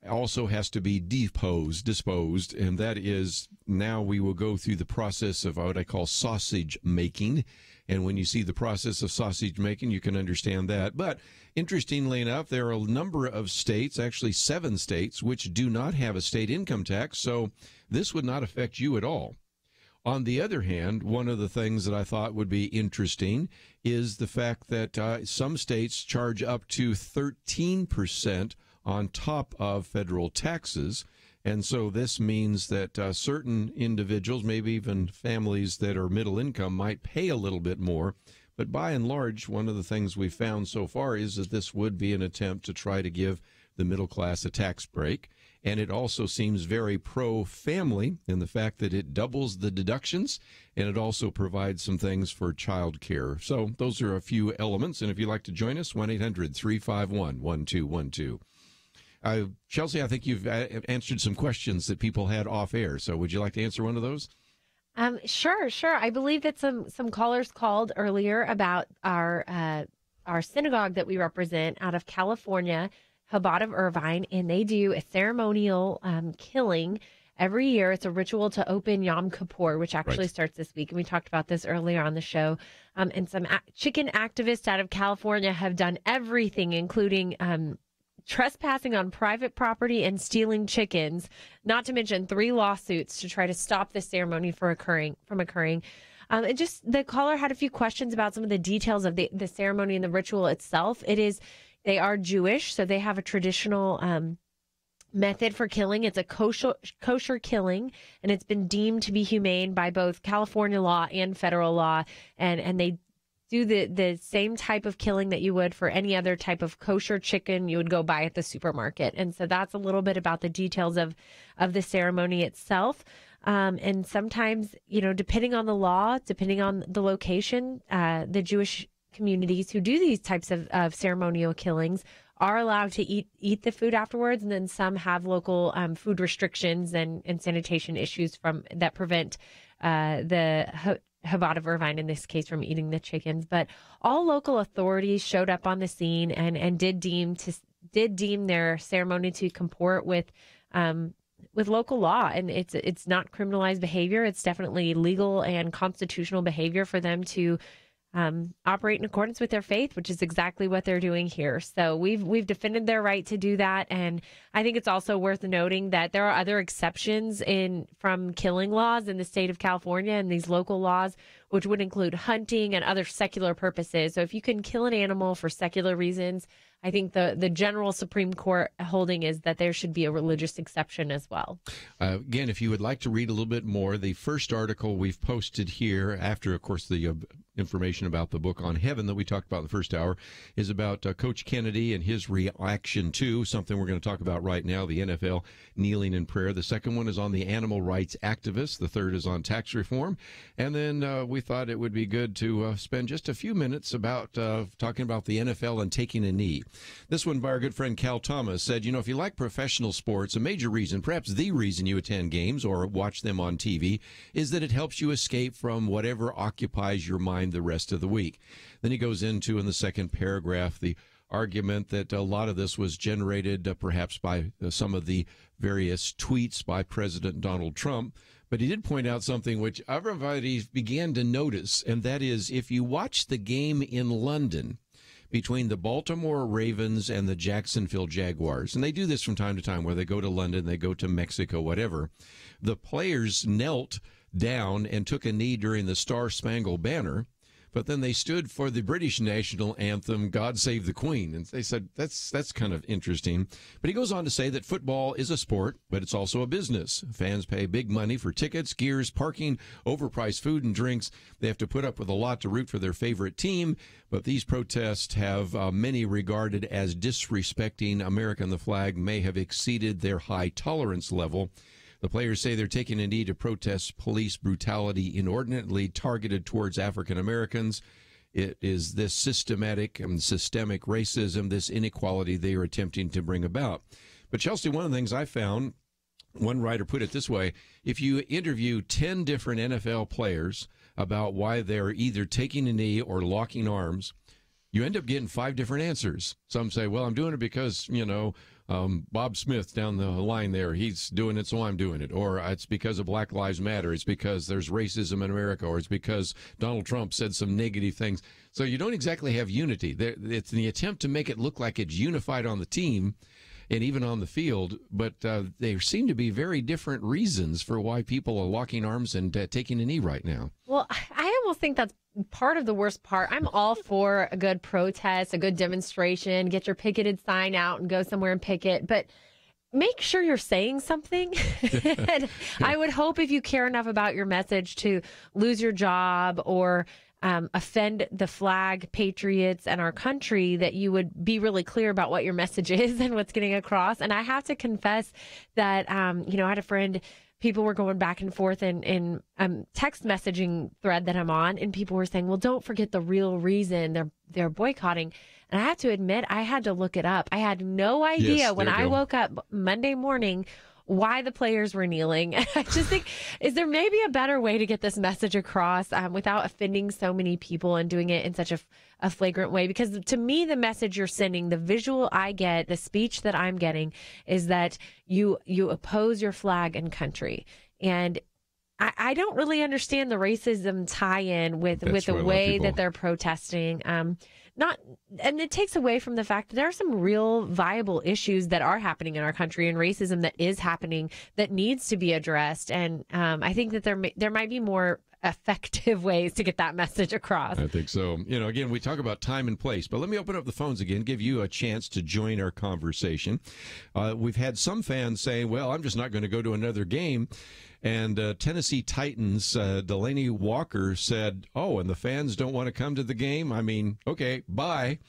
also has to be disposed, and that is, now we will go through the process of what I call sausage making. And when you see the process of sausage making, you can understand that. But interestingly enough, there are a number of states, actually 7 states, which do not have a state income tax, so this would not affect you at all. On the other hand, one of the things that I thought would be interesting is the fact that some states charge up to 13% on top of federal taxes. And so this means that certain individuals, maybe even families that are middle income, might pay a little bit more. But by and large, one of the things we've found so far is that this would be an attempt to try to give the middle class a tax break. And it also seems very pro-family in the fact that it doubles the deductions, and it also provides some things for child care. So those are a few elements. And if you'd like to join us, 1-800-351-1212. Chelsey, I think you've answered some questions that people had off air. So would you like to answer one of those? Sure. I believe that some callers called earlier about our synagogue that we represent out of California, Chabad of Irvine, and they do a ceremonial killing every year. It's a ritual to open Yom Kippur, which actually starts this week. And we talked about this earlier on the show. And some chicken activists out of California have done everything, including trespassing on private property and stealing chickens, not to mention 3 lawsuits to try to stop this ceremony from occurring. And just the caller had a few questions about some of the details of the ceremony and the ritual itself. They are Jewish, so they have a traditional method for killing. It's a kosher killing, and it's been deemed to be humane by both California law and federal law. And they do the same type of killing that you would for any other type of kosher chicken you would go buy at the supermarket. And so that's a little bit about the details of the ceremony itself. And sometimes, depending on the law, depending on the location, the Jewish communities who do these types of ceremonial killings are allowed to eat the food afterwards, and then some have local food restrictions and sanitation issues that prevent the Chabad of Irvine in this case from eating the chickens. But all local authorities showed up on the scene and did deem their ceremony to comport with local law, and it's not criminalized behavior. It's definitely legal and constitutional behavior for them to operate in accordance with their faith, which is exactly what they're doing here. So we've defended their right to do that, and I think it's also worth noting that there are other exceptions from killing laws in the state of California and these local laws, which would include hunting and other secular purposes. So if you can kill an animal for secular reasons, I think the general Supreme Court holding is that there should be a religious exception as well. Again, if you would like to read a little bit more, the first article we've posted here after, of course, the information about the book on heaven that we talked about in the first hour is about Coach Kennedy and his reaction to something we're going to talk about right now, the NFL kneeling in prayer. The second one is on the animal rights activists. The third is on tax reform. And then we thought it would be good to spend just a few minutes about talking about the NFL and taking a knee. This one by our good friend Cal Thomas said, if you like professional sports, a major reason, perhaps the reason you attend games or watch them on TV is that it helps you escape from whatever occupies your mind the rest of the week. Then he goes into, in the second paragraph, the argument that a lot of this was generated perhaps by some of the various tweets by President Donald Trump. But he did point out something which everybody began to notice, and that is if you watch the game in London between the Baltimore Ravens and the Jacksonville Jaguars, and they do this from time to time where they go to London, they go to Mexico, whatever, the players knelt down and took a knee during the Star-Spangled Banner, but then they stood for the British national anthem, God Save the Queen. And they said, that's kind of interesting. But he goes on to say that football is a sport, but it's also a business. Fans pay big money for tickets, gears, parking, overpriced food and drinks. They have to put up with a lot to root for their favorite team. But these protests have many regarded as disrespecting America, and the flag may have exceeded their high tolerance level. The players say they're taking a knee to protest police brutality inordinately targeted towards African Americans. It is this systematic and systemic racism, this inequality they are attempting to bring about. But Chelsey, one of the things I found, one writer put it this way, if you interview 10 different NFL players about why they're either taking a knee or locking arms, you end up getting 5 different answers. Some say, well, I'm doing it because, Bob Smith down the line there, he's doing it, so I'm doing it. Or it's because of Black Lives Matter. It's because there's racism in America. Or it's because Donald Trump said some negative things. So you don't exactly have unity. It's the attempt to make it look like it's unified on the team and even on the field. But there seem to be very different reasons for why people are locking arms and taking a knee right now. Well, I almost think that's part of the worst part. I'm all for a good protest, a good demonstration, get your picketed sign out and go somewhere and picket, but make sure you're saying something. And I would hope if you care enough about your message to lose your job or offend the flag, patriots, and our country, that you would be really clear about what your message is and what's getting across. And I have to confess that, I had a friend, people were going back and forth in text messaging thread that I'm on, and people were saying, well, don't forget the real reason they're boycotting. And I have to admit, I had to look it up. I had no idea when I woke up Monday morning why the players were kneeling. And I just think, is there maybe a better way to get this message across without offending so many people and doing it in such a flagrant way? Because to me, the message you're sending, the visual I get, the speech that I'm getting is that you oppose your flag and country. And I don't really understand the racism tie-in with the way that they're protesting. And it takes away from the fact that there are some real viable issues that are happening in our country and racism that is happening that needs to be addressed. And I think that there might be more effective ways to get that message across. I think so. Again, we talk about time and place, but let me open up the phones again, give you a chance to join our conversation. We've had some fans say, well, I'm just not going to go to another game. And Tennessee Titans, Delaney Walker said, oh, and the fans don't want to come to the game? I mean, okay, bye.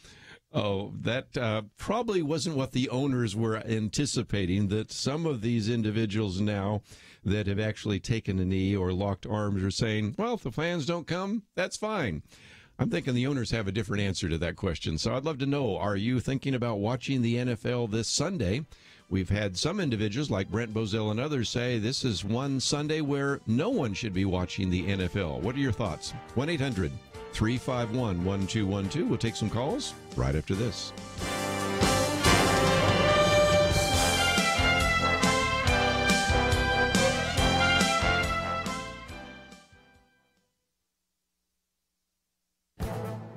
Oh, that probably wasn't what the owners were anticipating, that some of these individuals now that have actually taken a knee or locked arms are saying, well, if the fans don't come, that's fine. I'm thinking the owners have a different answer to that question. So I'd love to know, are you thinking about watching the NFL this Sunday? We've had some individuals like Brent Bozell and others say this is one Sunday where no one should be watching the NFL. What are your thoughts? 1-800-351-1212. We'll take some calls right after this.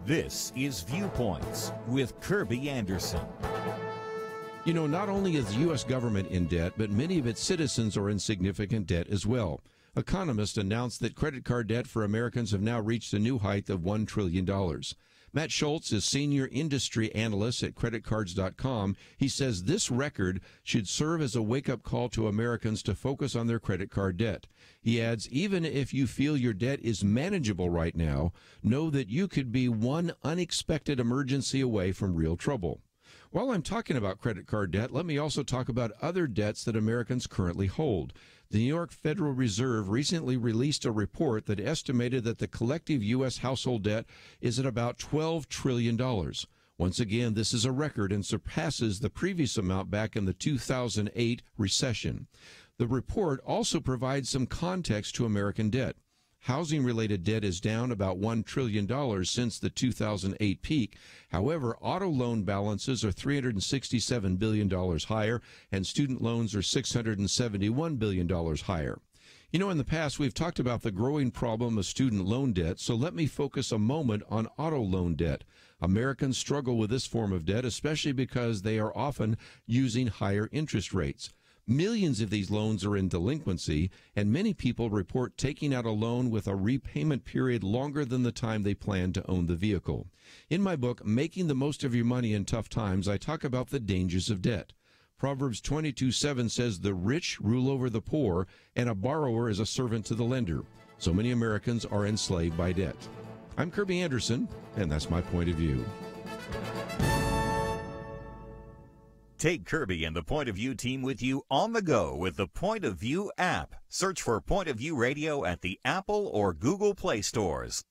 This is Viewpoints with Kerby Anderson. You know, not only is the U.S. government in debt, but many of its citizens are in significant debt as well. Economists announced that credit card debt for Americans have now reached a new height of $1 trillion. Matt Schultz is senior industry analyst at creditcards.com. He says this record should serve as a wake-up call to Americans to focus on their credit card debt. He adds, even if you feel your debt is manageable right now, know that you could be one unexpected emergency away from real trouble. While I'm talking about credit card debt, let me also talk about other debts that Americans currently hold. The New York Federal Reserve recently released a report that estimated that the collective U.S. household debt is at about $12 trillion. Once again, this is a record and surpasses the previous amount back in the 2008 recession. The report also provides some context to American debt. Housing-related debt is down about $1 trillion since the 2008 peak. However, auto loan balances are $367 billion higher, and student loans are $671 billion higher. You know, in the past, we've talked about the growing problem of student loan debt, so let me focus a moment on auto loan debt. Americans struggle with this form of debt, especially because they are often using higher interest rates. Millions of these loans are in delinquency, and many people report taking out a loan with a repayment period longer than the time they plan to own the vehicle. In my book, Making the Most of Your Money in Tough Times, I talk about the dangers of debt. Proverbs 22:7 says, "The rich rule over the poor, and a borrower is a servant to the lender." So many Americans are enslaved by debt. I'm Kerby Anderson, and that's my point of view. Take Kerby and the Point of View team with you on the go with the Point of View app. Search for Point of View Radio at the Apple or Google Play stores.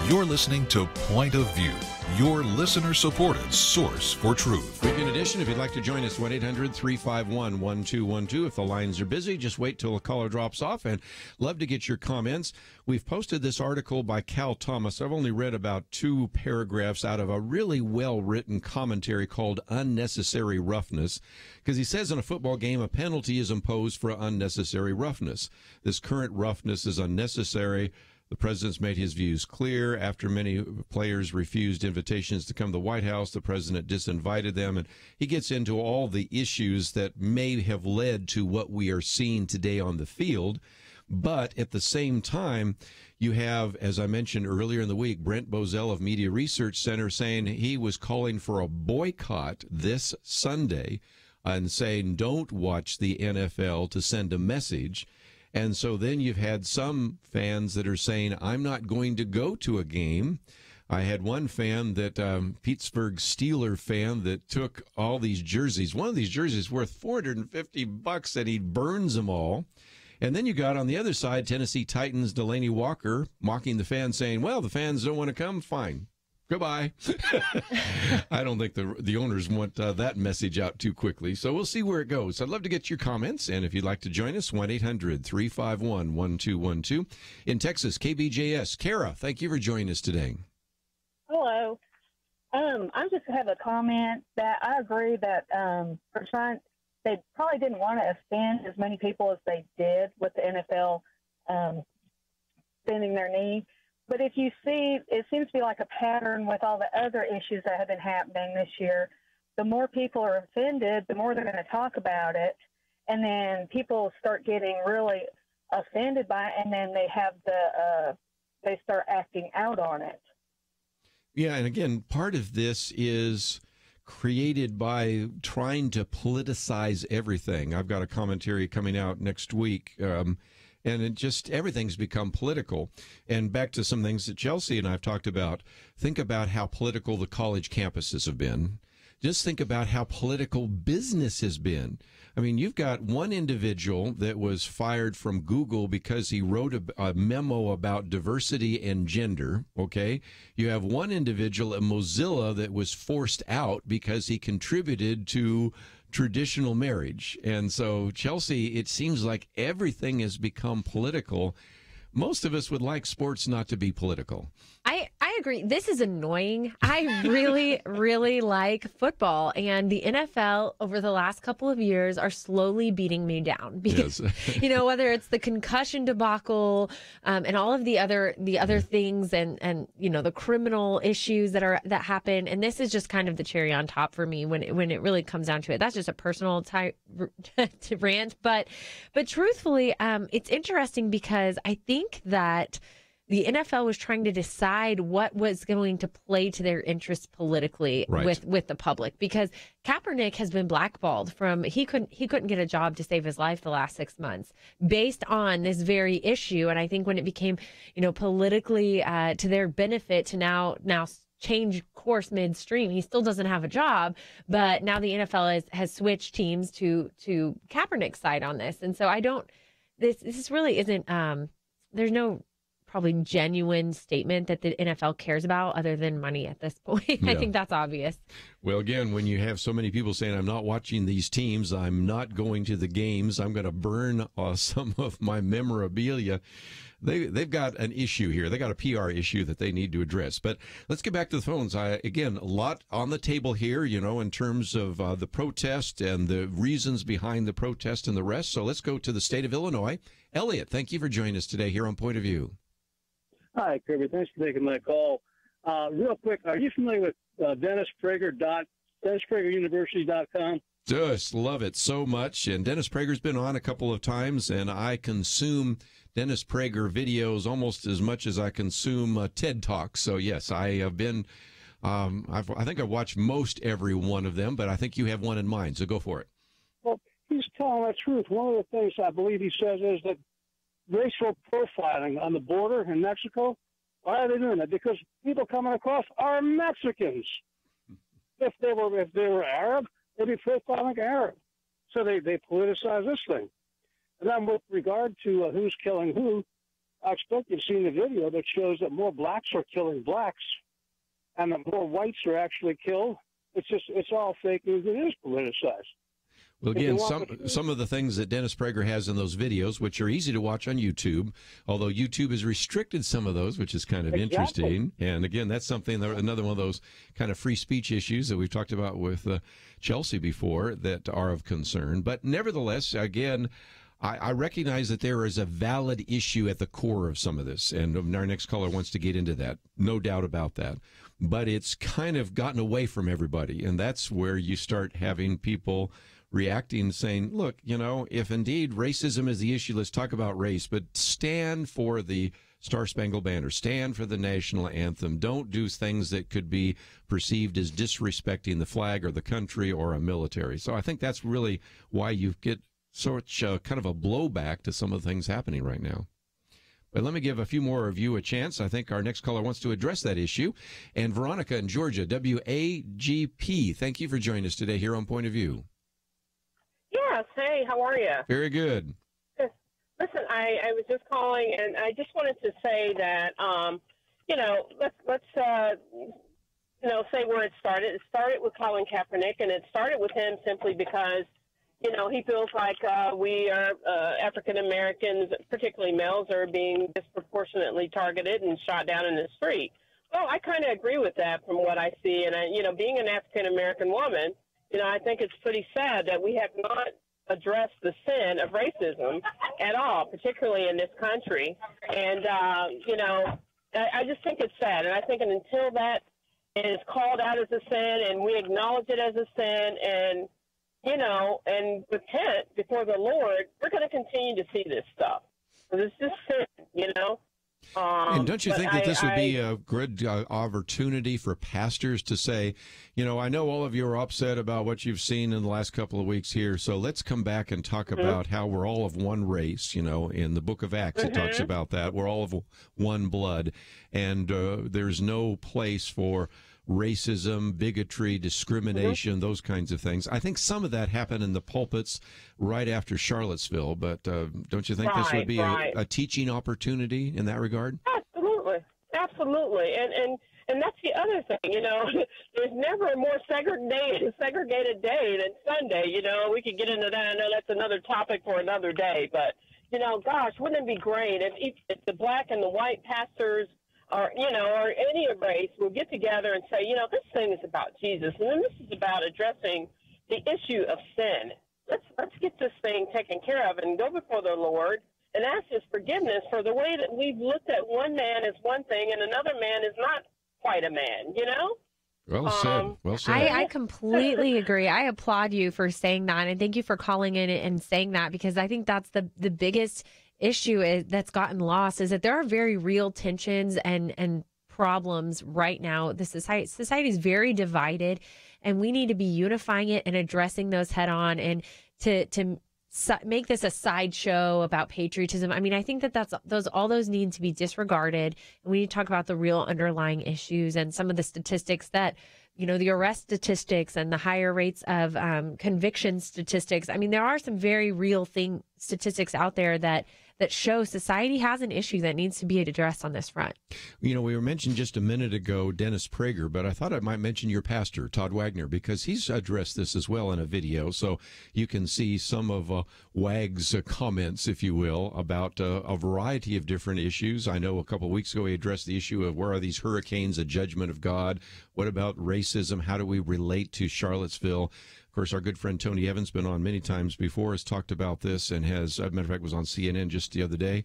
You're listening to Point of View, your listener-supported source for truth. Weekend edition, if you'd like to join us, 1-800-351-1212. If the lines are busy, just wait till the caller drops off, and love to get your comments. We've posted this article by Cal Thomas. I've only read about 2 paragraphs out of a really well-written commentary called Unnecessary Roughness, because he says in a football game, a penalty is imposed for unnecessary roughness. This current roughness is unnecessary. The president's made his views clear. After many players refused invitations to come to the White House, the president disinvited them. And he gets into all the issues that may have led to what we are seeing today on the field. But at the same time, you have, as I mentioned earlier in the week, Brent Bozell of Media Research Center saying he was calling for a boycott this Sunday and saying don't watch the NFL to send a message. And so then you've had some fans that are saying, I'm not going to go to a game. I had one fan, that Pittsburgh Steeler fan, that took all these jerseys. One of these jerseys worth $450, and he burns them all. And then you got on the other side, Tennessee Titans Delaney Walker mocking the fans, saying, well, the fans don't want to come, fine. Goodbye. I don't think the owners want that message out too quickly, so we'll see where it goes. I'd love to get your comments, and if you'd like to join us, 1-800-351-1212. In Texas, KBJS. Kara, thank you for joining us today. Hello. I just have a comment that I agree that they probably didn't want to offend as many people as they did with the NFL bending their knee. But if you see, it seems to be like a pattern with all the other issues that have been happening this year. The more people are offended, the more they're going to talk about it. And then people start getting really offended by it. And then they have they start acting out on it. Yeah, and again, part of this is created by trying to politicize everything. I've got a commentary coming out next week, and it just, everything's become political. And back to some things that Chelsey and I have talked about. Think about how political the college campuses have been. Just think about how political business has been. I mean, you've got one individual that was fired from Google because he wrote a memo about diversity and gender, okay? You have one individual at Mozilla that was forced out because he contributed to traditional marriage. And so, Chelsey, it seems like everything has become political. Most of us would like sports not to be political. I agree. This is annoying. I really, really like football, and the NFL over the last couple of years are slowly beating me down because, you know, whether it's the concussion debacle and all of the other things and you know, the criminal issues that happen, and this is just kind of the cherry on top for me when it really comes down to it. That's just a personal rant, but truthfully, it's interesting because I think that the NFL was trying to decide what was going to play to their interests politically with the public, because Kaepernick has been blackballed from he couldn't get a job to save his life the last 6 months based on this very issue. And I think when it became, you know, politically to their benefit to now change course midstream, he still doesn't have a job, but now the NFL has switched teams to Kaepernick's side on this. And so this really isn't there's no probably genuine statement that the NFL cares about other than money at this point. Yeah. I think that's obvious. Well, again, when you have so many people saying, I'm not watching these teams, I'm not going to the games, I'm going to burn some of my memorabilia, they've got an issue here. They got a PR issue that they need to address. But let's get back to the phones. Again, a lot on the table here, you know, in terms of the protest and the reasons behind the protest and the rest. So let's go to the state of Illinois. Elliot, thank you for joining us today here on Point of View. Hi, Kerby. Thanks for taking my call. Real quick, are you familiar with DennisPragerUniversity.com? Just love it so much. And Dennis Prager's been on a couple of times, and I consume Dennis Prager videos almost as much as I consume TED Talks. So, yes, I have been, I think I've watched most every one of them, but I think you have one in mind, so go for it. Well, he's telling the truth. One of the things I believe he says is that racial profiling on the border in Mexico. Why are they doing that? Because people coming across are Mexicans. If they were Arab, they'd be profiling Arab. So they politicize this thing. And then with regard to who's killing who, I expect you've seen the video that shows that more blacks are killing blacks and that more whites are actually killed. It's all fake news. It is politicized. Well, again, some of the things that Dennis Prager has in those videos, which are easy to watch on YouTube, although YouTube has restricted some of those, which is kind of interesting. And again, that's something, another one of those kind of free speech issues that we've talked about with Chelsey before that are of concern. But nevertheless, again, I recognize that there is a valid issue at the core of some of this, and our next caller wants to get into that. No doubt about that. But it's kind of gotten away from everybody, and that's where you start having people reacting, saying, look, you know, if indeed racism is the issue, let's talk about race, but stand for the Star-Spangled Banner, stand for the national anthem. Don't do things that could be perceived as disrespecting the flag or the country or a military. So I think that's really why you get such kind of a blowback to some of the things happening right now. But let me give a few more of you a chance. I think our next caller wants to address that issue. And Veronica in Georgia, WAGP, thank you for joining us today here on Point of View. Yes. Hey, how are you? Very good. Listen, I was just calling, and I just wanted to say that, you know, let's you know, say where it started. It started with Colin Kaepernick, and it started with him simply because, you know, he feels like we are African Americans, particularly males, are being disproportionately targeted and shot down in the street. Well, I kind of agree with that from what I see, and you know, being an African American woman, you know, I think it's pretty sad that we have not addressed the sin of racism at all, particularly in this country. And, you know, I just think it's sad. And I think until that is called out as a sin and we acknowledge it as a sin and, you know, and repent before the Lord, we're going to continue to see this stuff. So it's just sin, you know. And don't you but think that this would be a good opportunity for pastors to say, I know all of you are upset about what you've seen in the last couple of weeks here, so let's come back and talk about how we're all of one race. In the book of Acts, it talks about that. We're all of one blood, and there's no place for racism, bigotry, discrimination, those kinds of things. I think some of that happened in the pulpits right after Charlottesville, but don't you think this would be a teaching opportunity in that regard? Absolutely. And that's the other thing, there's never a more segregated day than Sunday. We could get into that. I know that's another topic for another day, but, gosh, wouldn't it be great if the black and the white pastors or any race will get together and say, this thing is about Jesus, and then this is about addressing the issue of sin. Let's get this thing taken care of and go before the Lord and ask His forgiveness for the way that we've looked at one man as one thing and another man is not quite a man, Well said. Well said. I completely agree. I applaud you for saying that, and thank you for calling in and saying that, because I think that's the biggest issue that's gotten lost, is that there are very real tensions and problems right now. The society is very divided, and we need to be unifying it and addressing those head on, and to make this a sideshow about patriotism. I mean, I think that all those need to be disregarded, and we need to talk about the real underlying issues and some of the statistics that, the arrest statistics and the higher rates of conviction statistics. I mean, there are some very real statistics out there that show society has an issue that needs to be addressed on this front. We were mentioned just a minute ago, Dennis Prager, but I thought I might mention your pastor, Todd Wagner, because he's addressed this as well in a video. So you can see some of Wag's comments, if you will, about a variety of different issues. I know a couple of weeks ago he addressed the issue of, where are these hurricanes a judgment of God? What about racism? How do we relate to Charlottesville? Of course, our good friend Tony Evans, been on many times before, has talked about this, and has, as a matter of fact, was on CNN just the other day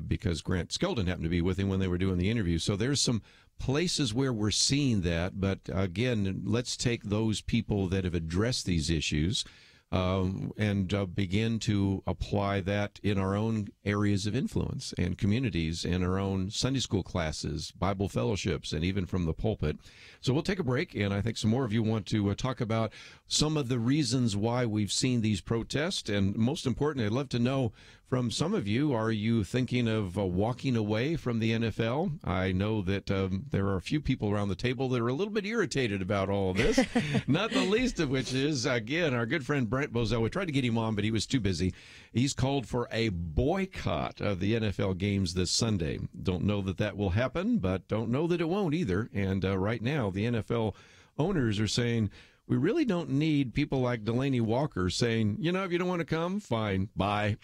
because Grant Skeldon happened to be with him when they were doing the interview. So there's some places where we're seeing that. But again, let's take those people that have addressed these issues and begin to apply that in our own areas of influence and communities, in our own Sunday school classes, Bible fellowships, and even from the pulpit. So we'll take a break, and I think some more of you want to talk about some of the reasons why we've seen these protests. And most importantly, I'd love to know from some of you, are you thinking of walking away from the NFL? I know that there are a few people around the table that are a little bit irritated about all of this, not the least of which is, again, our good friend Brent Bozell. We tried to get him on, but he was too busy. He's called for a boycott of the NFL games this Sunday. Don't know that will happen, but don't know that it won't either. And right now, the NFL owners are saying, we really don't need people like Delaney Walker saying, if you don't want to come, fine, bye.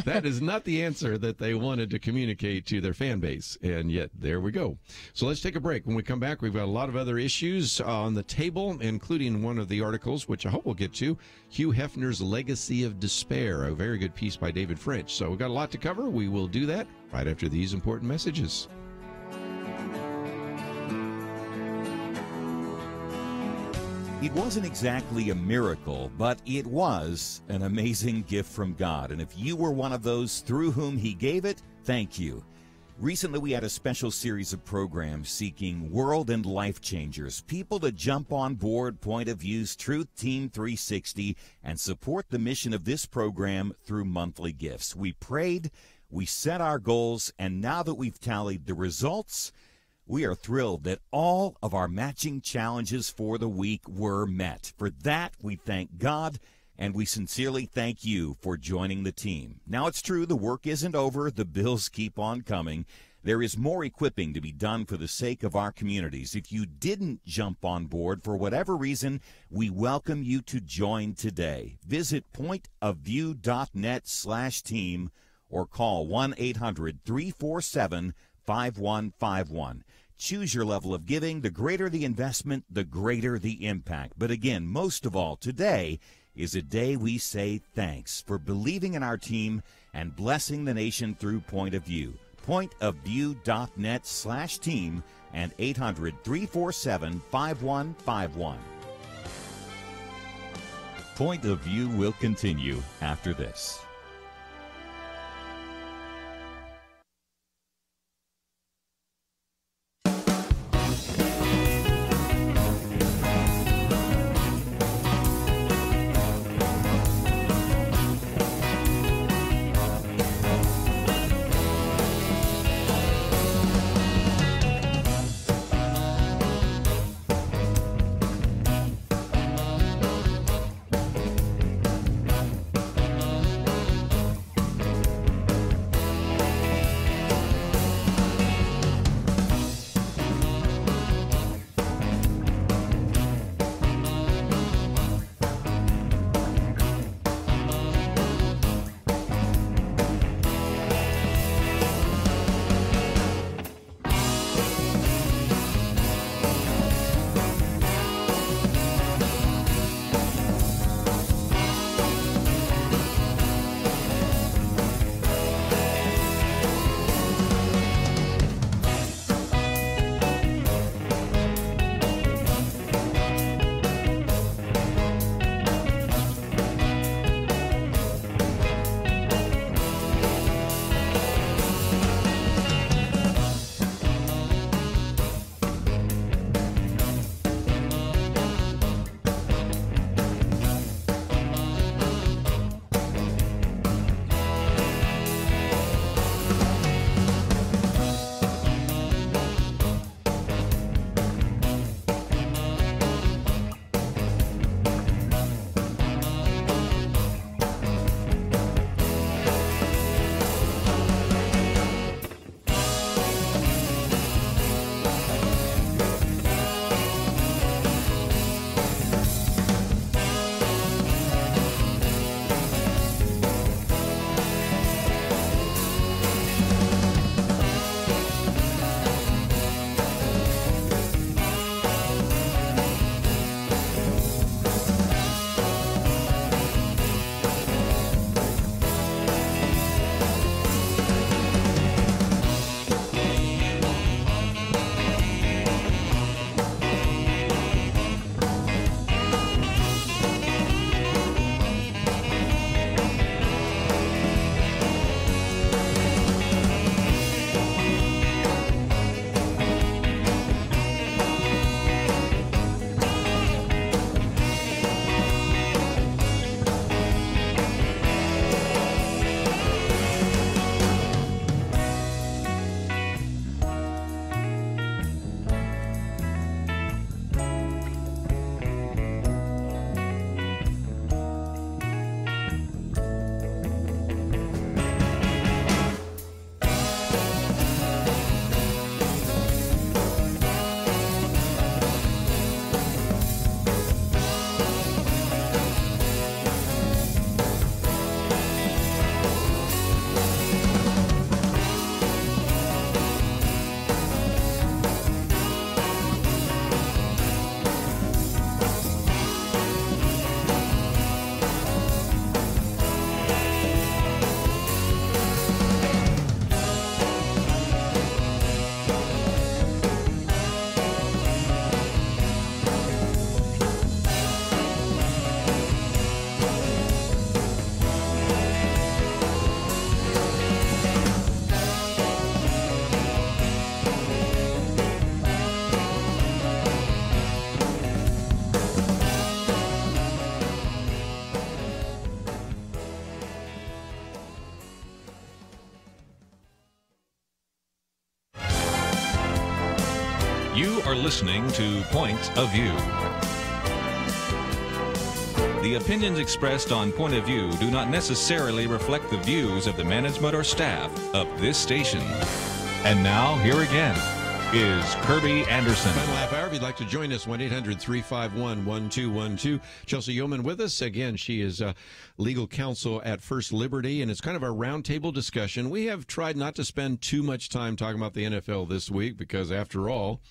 That is not the answer that they wanted to communicate to their fan base. And yet, there we go. So let's take a break. When we come back, we've got a lot of other issues on the table, including one of the articles, which I hope we'll get to, Hugh Hefner's Legacy of Despair, a very good piece by David French. So we've got a lot to cover. We will do that right after these important messages. It wasn't exactly a miracle, but it was an amazing gift from God. And if you were one of those through whom He gave it, thank you. Recently, we had a special series of programs seeking world and life changers, people to jump on board Point of View's Truth Team 360 and support the mission of this program through monthly gifts. We prayed, we set our goals, and now that we've tallied the results, we are thrilled that all of our matching challenges for the week were met. For that, we thank God, and we sincerely thank you for joining the team. Now, it's true, the work isn't over. The bills keep on coming. There is more equipping to be done for the sake of our communities. If you didn't jump on board for whatever reason, we welcome you to join today. Visit pointofview.net/team or call 1-800-347-5151. Choose your level of giving. The greater the investment, the greater the impact. But again, most of all, today is a day we say thanks for believing in our team and blessing the nation through Point of View. Pointofview.net/team and 800-347-5151. Point of View will continue after this. You're listening to Point of View. The opinions expressed on Point of View do not necessarily reflect the views of the management or staff of this station. And now, here again is Kerby Anderson. Final half hour. If you'd like to join us, 1-800-351-1212. Chelsey Youman with us. Again, she is legal counsel at First Liberty, and it's kind of our roundtable discussion. We have tried not to spend too much time talking about the NFL this week because, after all,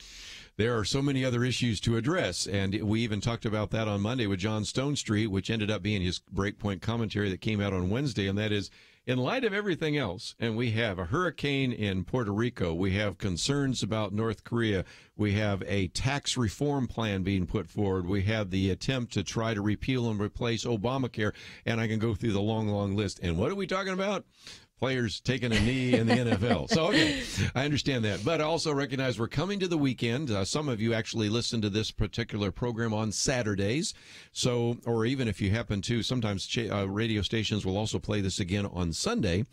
there are so many other issues to address. And we even talked about that on Monday with John Stonestreet, which ended up being his breakpoint commentary that came out on Wednesday, and that is, in light of everything else, and we have a hurricane in Puerto Rico, we have concerns about North Korea, we have a tax reform plan being put forward, we have the attempt to try to repeal and replace Obamacare, and I can go through the long, long list. And what are we talking about? Players taking a knee in the NFL. So, okay, I understand that. But I also recognize we're coming to the weekend. Some of you actually listen to this particular program on Saturdays. So, or even if you happen to, sometimes radio stations will also play this again on Sunday.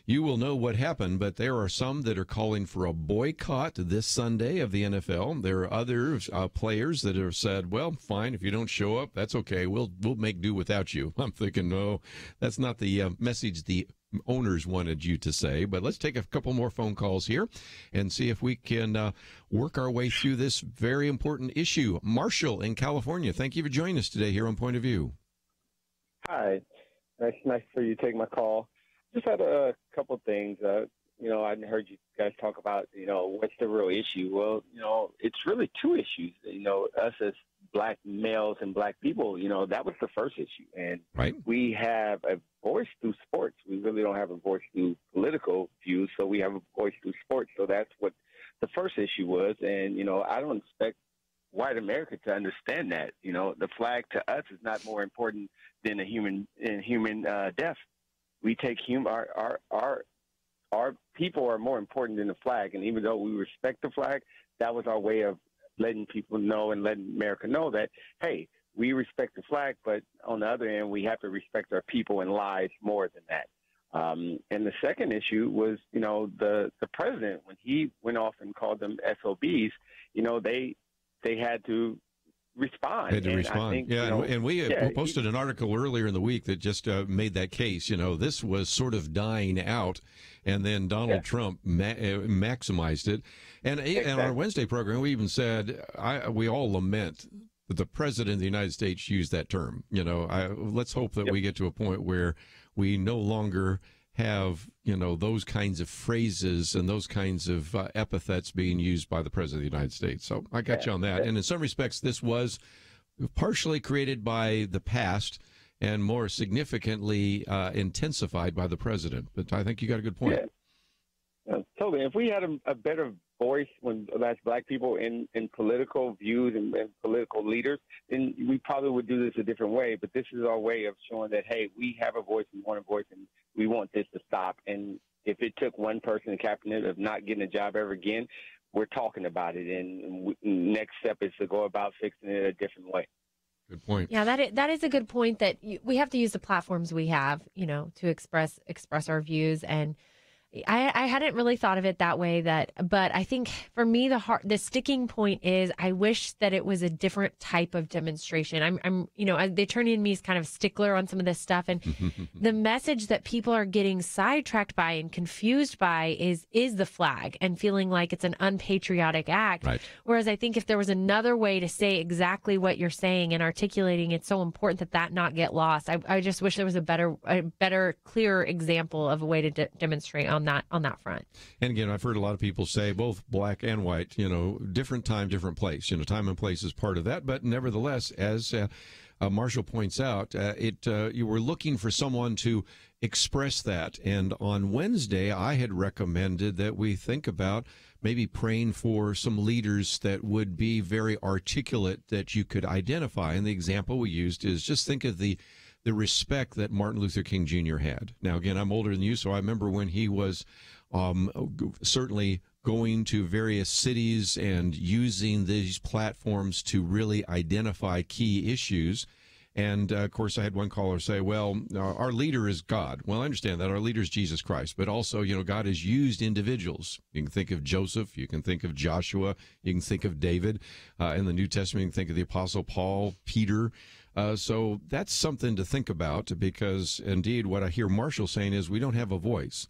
You will know what happened, but there are some that are calling for a boycott this Sunday of the NFL. There are other players that have said, well, fine, if you don't show up, that's okay. We'll make do without you. I'm thinking, no, that's not the message the owners wanted you to say. But let's take a couple more phone calls here and see if we can work our way through this very important issue. Marshall in California, thank you for joining us today here on Point of View. Hi. Nice for you to take my call. Just had a couple things. I heard you guys talk about, what's the real issue? Well, it's really two issues. Us as black males and black people, that was the first issue. And we have a voice through sports. We really don't have a voice through political views, so we have a voice through sports. So that's what the first issue was. And, I don't expect white America to understand that. The flag to us is not more important than a human death. We take our people are more important than the flag. And even though we respect the flag, that was our way of letting people know and letting America know that, hey, we respect the flag, but on the other end, we have to respect our people and lives more than that. And the second issue was, the president, when he went off and called them SOBs, they had to respond. Had to respond. And we posted an article earlier in the week that just made that case. This was sort of dying out, and then Donald Trump maximized it. And on our Wednesday program, we even said we all lament that the president of the United States used that term. Let's hope that we get to a point where we no longer have, those kinds of phrases and those kinds of epithets being used by the president of the United States. So I got you on that. And in some respects, this was partially created by the past and more significantly intensified by the president. But I think you got a good point. Yeah. Totally. If we had a better voice as black people in political views and political leaders, then we probably would do this a different way. But this is our way of showing that, hey, we have a voice, we want a voice, and we want this to stop. And if it took one person in cabinet of not getting a job ever again, we're talking about it. And next step is to go about fixing it a different way. Good point. Yeah, that is a good point, that we have to use the platforms we have, to express our views. And I hadn't really thought of it that way, but I think for me, the sticking point is I wish that it was a different type of demonstration. The attorney in me is kind of stickler on some of this stuff, and the message that people are getting sidetracked by and confused by is the flag and feeling like it's an unpatriotic act. Right. Whereas I think if there was another way to say exactly what you're saying and articulating, it's so important that not get lost. I just wish there was a better, clearer example of a way to demonstrate on that front. And again, I've heard a lot of people say, both black and white, different time, different place. Time and place is part of that. But nevertheless, as Marshall points out, you were looking for someone to express that. And on Wednesday, I had recommended that we think about maybe praying for some leaders that would be very articulate, that you could identify. And the example we used is just think of the respect that Martin Luther King Jr. had. Now, again, I'm older than you, so I remember when he was certainly going to various cities and using these platforms to really identify key issues. And, of course, I had one caller say, well, our leader is God. Well, I understand that. Our leader is Jesus Christ. But also, God has used individuals. You can think of Joseph. You can think of Joshua. You can think of David. In the New Testament, you can think of the Apostle Paul, Peter. So that's something to think about, because, indeed, what I hear Marshall saying is we don't have a voice.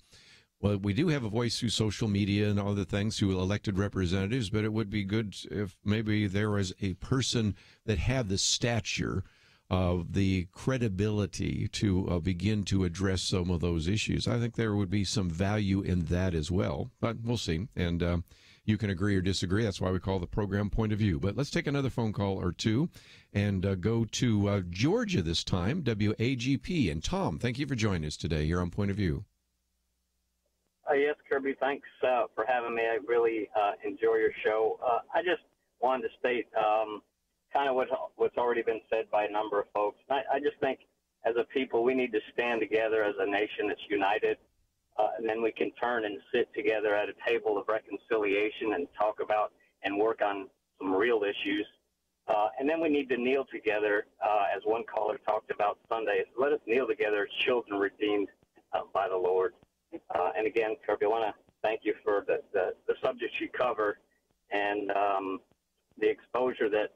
Well, we do have a voice through social media and other things, through elected representatives, but it would be good if maybe there was a person that had the stature of the credibility to begin to address some of those issues. I think there would be some value in that as well, but we'll see. And you can agree or disagree. That's why we call the program Point of View. But let's take another phone call or two and go to Georgia this time, WAGP. And Tom, thank you for joining us today here on Point of View. Yes, Kerby, thanks for having me. I really enjoy your show. I just wanted to state kind of what's already been said by a number of folks. I just think as a people we need to stand together as a nation that's united, and then we can turn and sit together at a table of reconciliation and talk about and work on some real issues. And then we need to kneel together, as one caller talked about Sunday. Let us kneel together as children redeemed by the Lord. And again, Kerby, I want to thank you for the subjects you cover and the exposure that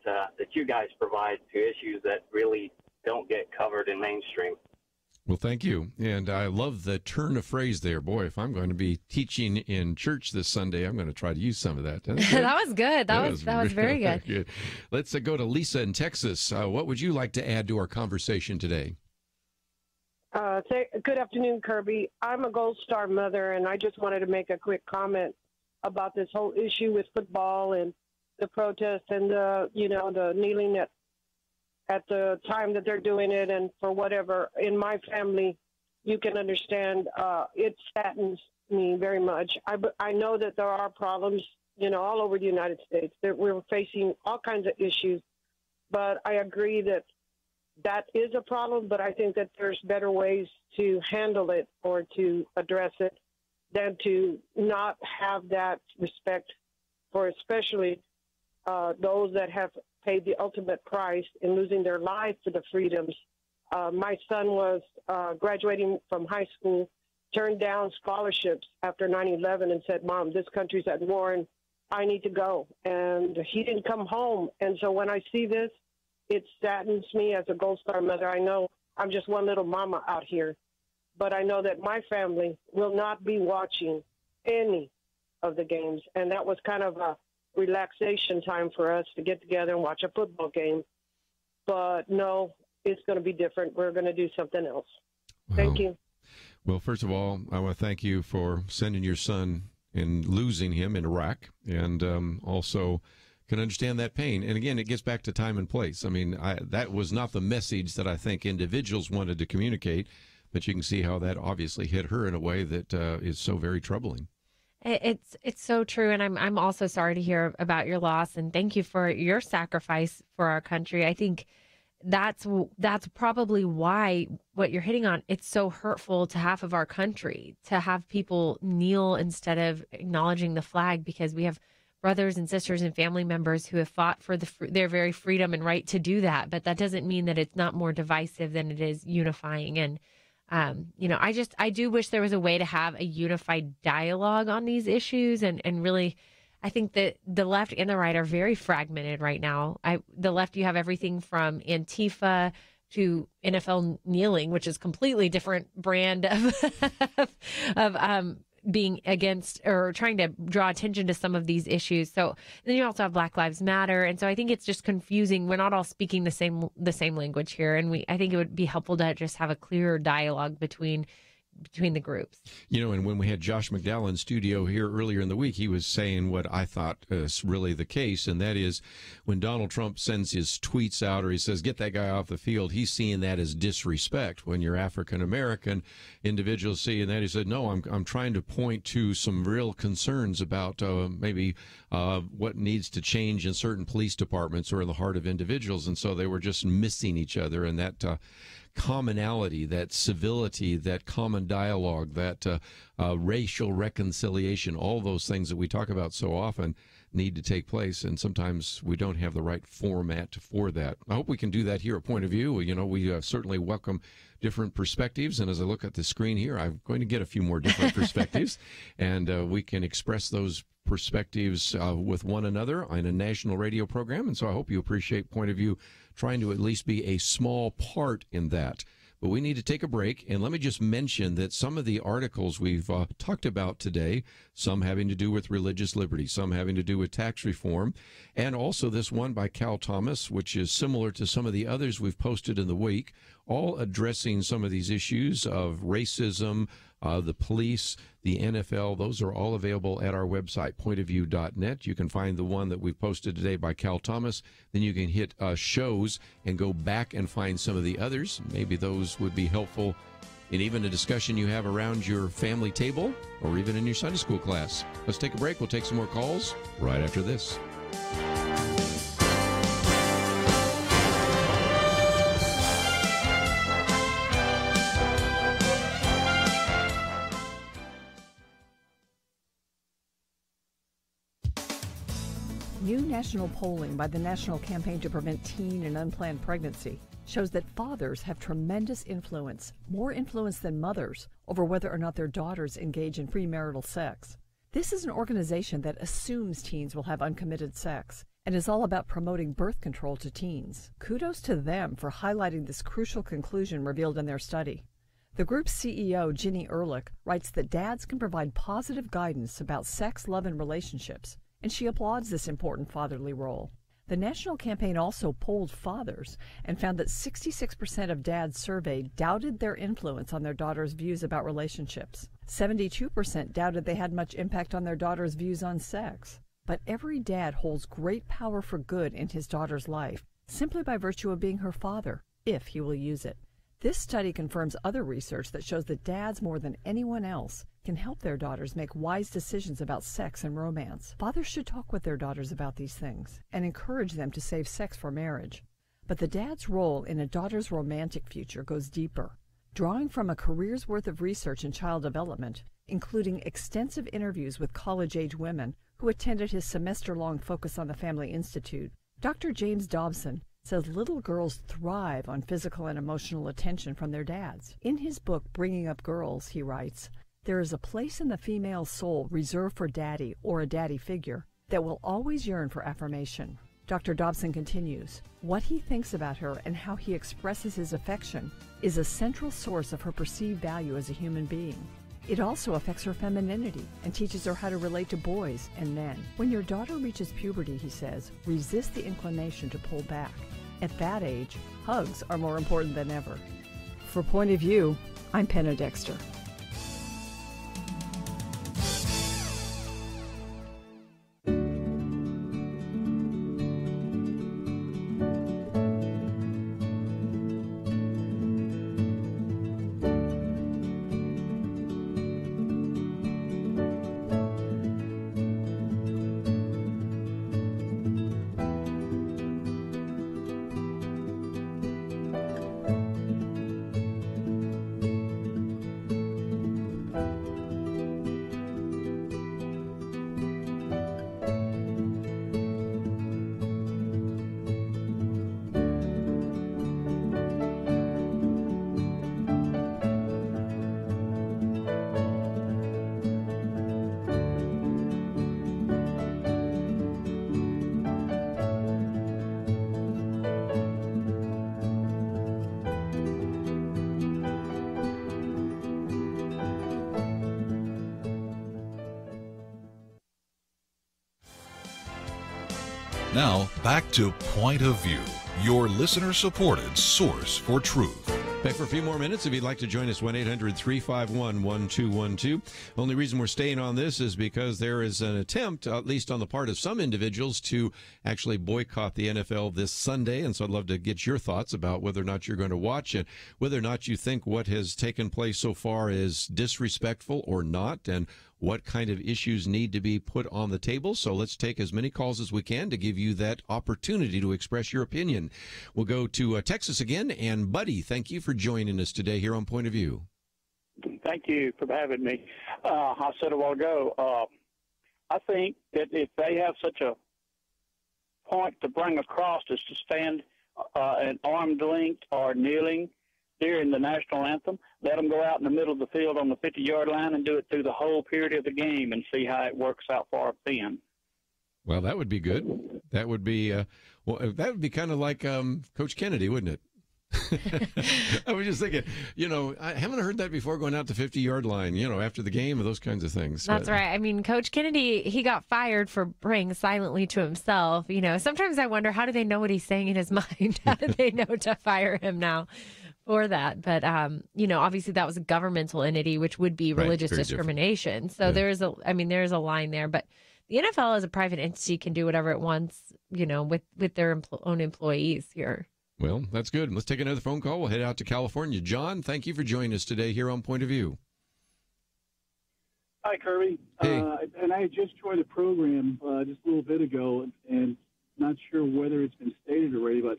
you guys provide to issues that really don't get covered in mainstream. Well, thank you. And I love the turn of phrase there. Boy, if I'm going to be teaching in church this Sunday, I'm going to try to use some of that. That was good. That was very good. Let's go to Lisa in Texas. What would you like to add to our conversation today? Good afternoon, Kerby. I'm a Gold Star mother, and I just wanted to make a quick comment about this whole issue with football and the protest and the kneeling at the time that they're doing it, and for whatever. In my family, you can understand, it saddens me very much. I know that there are problems, all over the United States. That we're facing all kinds of issues, but I agree that is a problem, but I think that there's better ways to handle it or to address it than to not have that respect for especially those that have paid the ultimate price in losing their lives for the freedoms. My son was graduating from high school, turned down scholarships after 9/11 and said, "Mom, this country's at war and I need to go." And he didn't come home. And so when I see this, it saddens me as a Gold Star mother. I know I'm just one little mama out here, but I know that my family will not be watching any of the games. And that was kind of a relaxation time for us to get together and watch a football game. But no, it's going to be different. We're going to do something else. Wow. Thank you. Well, first of all, I want to thank you for sending your son and losing him in Iraq, and also can understand that pain. And again, it gets back to time and place. I mean, that was not the message that I think individuals wanted to communicate, but you can see how that obviously hit her in a way that is so very troubling. It's so true, and I'm also sorry to hear about your loss, and thank you for your sacrifice for our country. I think that's probably why what you're hitting on, it's so hurtful to half of our country to have people kneel instead of acknowledging the flag, because we have brothers and sisters and family members who have fought for their very freedom and right to do that. But that doesn't mean that it's not more divisive than it is unifying. And, I do wish there was a way to have a unified dialogue on these issues. And really, I think that the left and the right are very fragmented right now. The left, you have everything from Antifa to NFL kneeling, which is completely different brand of being against or trying to draw attention to some of these issues. So then you also have Black Lives Matter. And so I think it's just confusing. We're not all speaking the same language here. And I think it would be helpful to just have a clearer dialogue between the groups. And when we had Josh McDowell in studio here earlier in the week, he was saying what I thought is really the case, and that is when Donald Trump sends his tweets out or he says, get that guy off the field, he's seeing that as disrespect. When you're African-American individuals seeing that, he said, no, I'm trying to point to some real concerns about maybe what needs to change in certain police departments or in the heart of individuals. And so they were just missing each other, and that commonality, that civility, that common dialogue, that racial reconciliation, all those things that we talk about so often, need to take place, and sometimes we don't have the right format for that. I hope we can do that here at Point of View. You know, we certainly welcome different perspectives, and as I look at the screen here, I'm going to get a few more different perspectives, and we can express those perspectives with one another on a national radio program, and so I hope you appreciate Point of View trying to at least be a small part in that. But we need to take a break, and let me just mention that some of the articles we've talked about today, some having to do with religious liberty, some having to do with tax reform, and also this one by Cal Thomas, which is similar to some of the others we've posted in the week, all addressing some of these issues of racism, the police, the NFL. Those are all available at our website, pointofview.net. You can find the one that we've posted today by Cal Thomas. Then you can hit shows and go back and find some of the others. Maybe those would be helpful in even a discussion you have around your family table or even in your Sunday school class. Let's take a break. We'll take some more calls right after this. New national polling by the National Campaign to Prevent Teen and Unplanned Pregnancy shows that fathers have tremendous influence, more influence than mothers, over whether or not their daughters engage in premarital sex. This is an organization that assumes teens will have uncommitted sex and is all about promoting birth control to teens. Kudos to them for highlighting this crucial conclusion revealed in their study. The group's CEO, Ginny Ehrlich, writes that dads can provide positive guidance about sex, love, and relationships, and she applauds this important fatherly role. The national campaign also polled fathers and found that 66% of dads surveyed doubted their influence on their daughters' views about relationships. 72% doubted they had much impact on their daughters' views on sex. But every dad holds great power for good in his daughter's life, simply by virtue of being her father, if he will use it. This study confirms other research that shows that dads, more than anyone else, can help their daughters make wise decisions about sex and romance. Fathers should talk with their daughters about these things and encourage them to save sex for marriage. But the dad's role in a daughter's romantic future goes deeper. Drawing from a career's worth of research in child development, including extensive interviews with college-age women who attended his semester-long Focus on the Family Institute, Dr. James Dobson says little girls thrive on physical and emotional attention from their dads. In his book, Bringing Up Girls, he writes, "There is a place in the female soul reserved for daddy or a daddy figure that will always yearn for affirmation." Dr. Dobson continues, "What he thinks about her and how he expresses his affection is a central source of her perceived value as a human being. It also affects her femininity and teaches her how to relate to boys and men. When your daughter reaches puberty," he says, "resist the inclination to pull back. At that age, hugs are more important than ever." For Point of View, I'm Penna Dexter. Now, back to Point of View, your listener-supported source for truth. Back for a few more minutes. If you'd like to join us, 1-800-351-1212. Only reason we're staying on this is because there is an attempt, at least on the part of some individuals, to actually boycott the NFL this Sunday. And so I'd love to get your thoughts about whether or not you're going to watch it, whether or not you think what has taken place so far is disrespectful or not, and what kind of issues need to be put on the table. So let's take as many calls as we can to give you that opportunity to express your opinion. We'll go to Texas again. And Buddy, thank you for joining us today here on Point of View. Thank you for having me. I said a while ago, I think that if they have such a point to bring across is to stand at arm's length or kneeling during the national anthem, let them go out in the middle of the field on the 50-yard line and do it through the whole period of the game and see how it works out for our fan. Well, that would be good. That would be that would be kind of like Coach Kennedy, wouldn't it? I was just thinking, I haven't heard that before, going out the 50-yard line, after the game or those kinds of things. That's right. I mean, Coach Kennedy, he got fired for praying silently to himself. Sometimes I wonder, how do they know what he's saying in his mind? How do they know to fire him now for that? But, obviously that was a governmental entity, which would be religious discrimination. So there's a line there. But the NFL as a private entity can do whatever it wants, with their own employees here. Well, that's good. Let's take another phone call. We'll head out to California. John, thank you for joining us today here on Point of View. Hi, Kerby. Hey. And I just joined the program just a little bit ago, and not sure whether it's been stated already, but,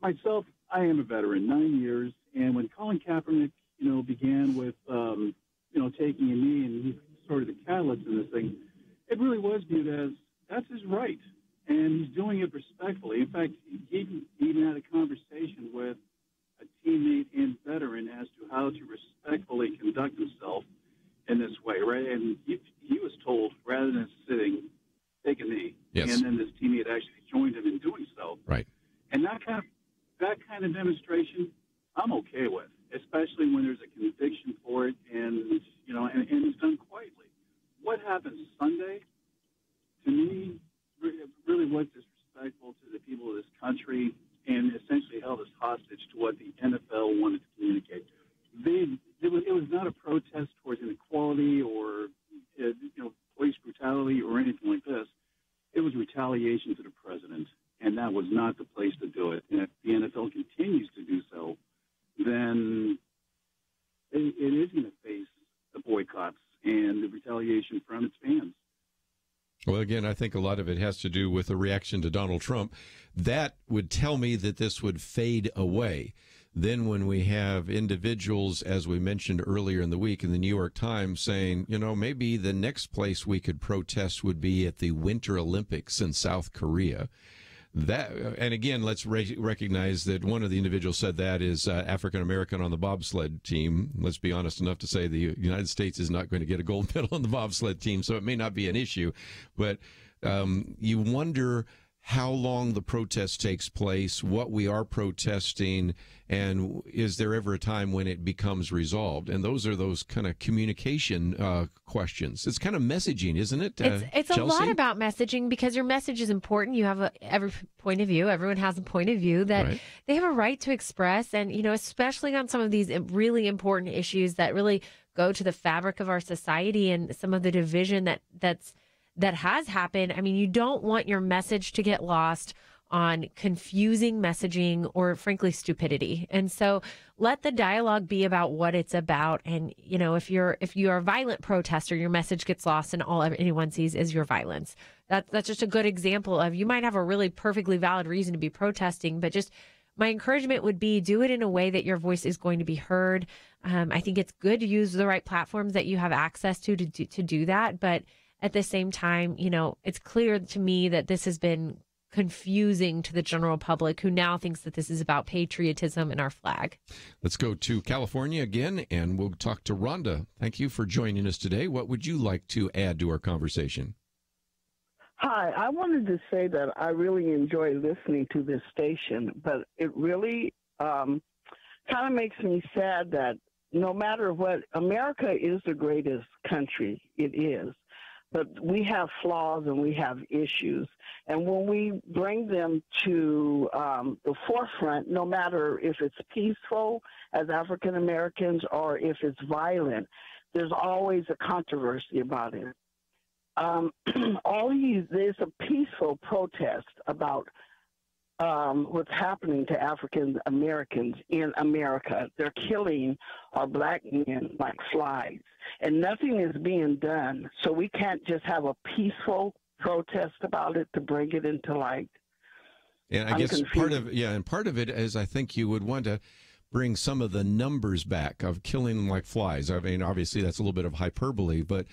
myself, I am a veteran, 9 years, and when Colin Kaepernick, began with, taking a knee, and he's sort of the catalyst in this thing, it really was viewed as, that's his right. And he's doing it respectfully. In fact, he even had a conversation with a teammate and veteran as to how to respectfully conduct himself in this way, right? And he was told, rather than sitting, take a knee. Yes. And then this teammate actually joined him in doing so. Right. And that kind of demonstration, I'm okay with, especially when there's a conviction for it and it's done quietly. What happened Sunday, to me, really was disrespectful to the people of this country and essentially held us hostage to what the NFL wanted to communicate. It was not a protest towards inequality or police brutality or anything like this. It was retaliation to the president, and that was not the place to do it. And if the NFL continues to do so, then it is going to face the boycotts and the retaliation from its fans. Well, again, I think a lot of it has to do with the reaction to Donald Trump. That would tell me that this would fade away. Then when we have individuals, as we mentioned earlier in the week in the New York Times, saying, maybe the next place we could protest would be at the Winter Olympics in South Korea. And again, let's recognize that one of the individuals said that is African-American on the bobsled team. Let's be honest enough to say the United States is not going to get a gold medal on the bobsled team, so it may not be an issue. But you wonder how long the protest takes place, what we are protesting, and is there ever a time when it becomes resolved? And those are those kind of communication questions. It's kind of messaging, isn't it? It's a lot about messaging, because your message is important. You have every point of view. Everyone has a point of view that they have a right to express. And, especially on some of these really important issues that really go to the fabric of our society and some of the division that has happened. I mean, you don't want your message to get lost on confusing messaging or, frankly, stupidity. And so let the dialogue be about what it's about. And, if you're a violent protester, your message gets lost and all anyone sees is your violence. That's just a good example of, you might have a really perfectly valid reason to be protesting, but just my encouragement would be, do it in a way that your voice is going to be heard. I think it's good to use the right platforms that you have access to do that. But at the same time, it's clear to me that this has been confusing to the general public, who now thinks that this is about patriotism and our flag. Let's go to California again, and we'll talk to Rhonda. Thank you for joining us today. What would you like to add to our conversation? Hi, I wanted to say that I really enjoy listening to this station, but it really kind of makes me sad that no matter what, America is the greatest country. It is. But we have flaws and we have issues. And when we bring them to the forefront, no matter if it's peaceful as African Americans or if it's violent, there's always a controversy about it. There's a peaceful protest about what's happening to African Americans in America. They're killing our black men like flies, and nothing is being done. So we can't just have a peaceful protest about it to bring it into light. And I guess part of it is, I think you would want to bring some of the numbers back of killing them like flies. I mean, obviously that's a little bit of hyperbole, but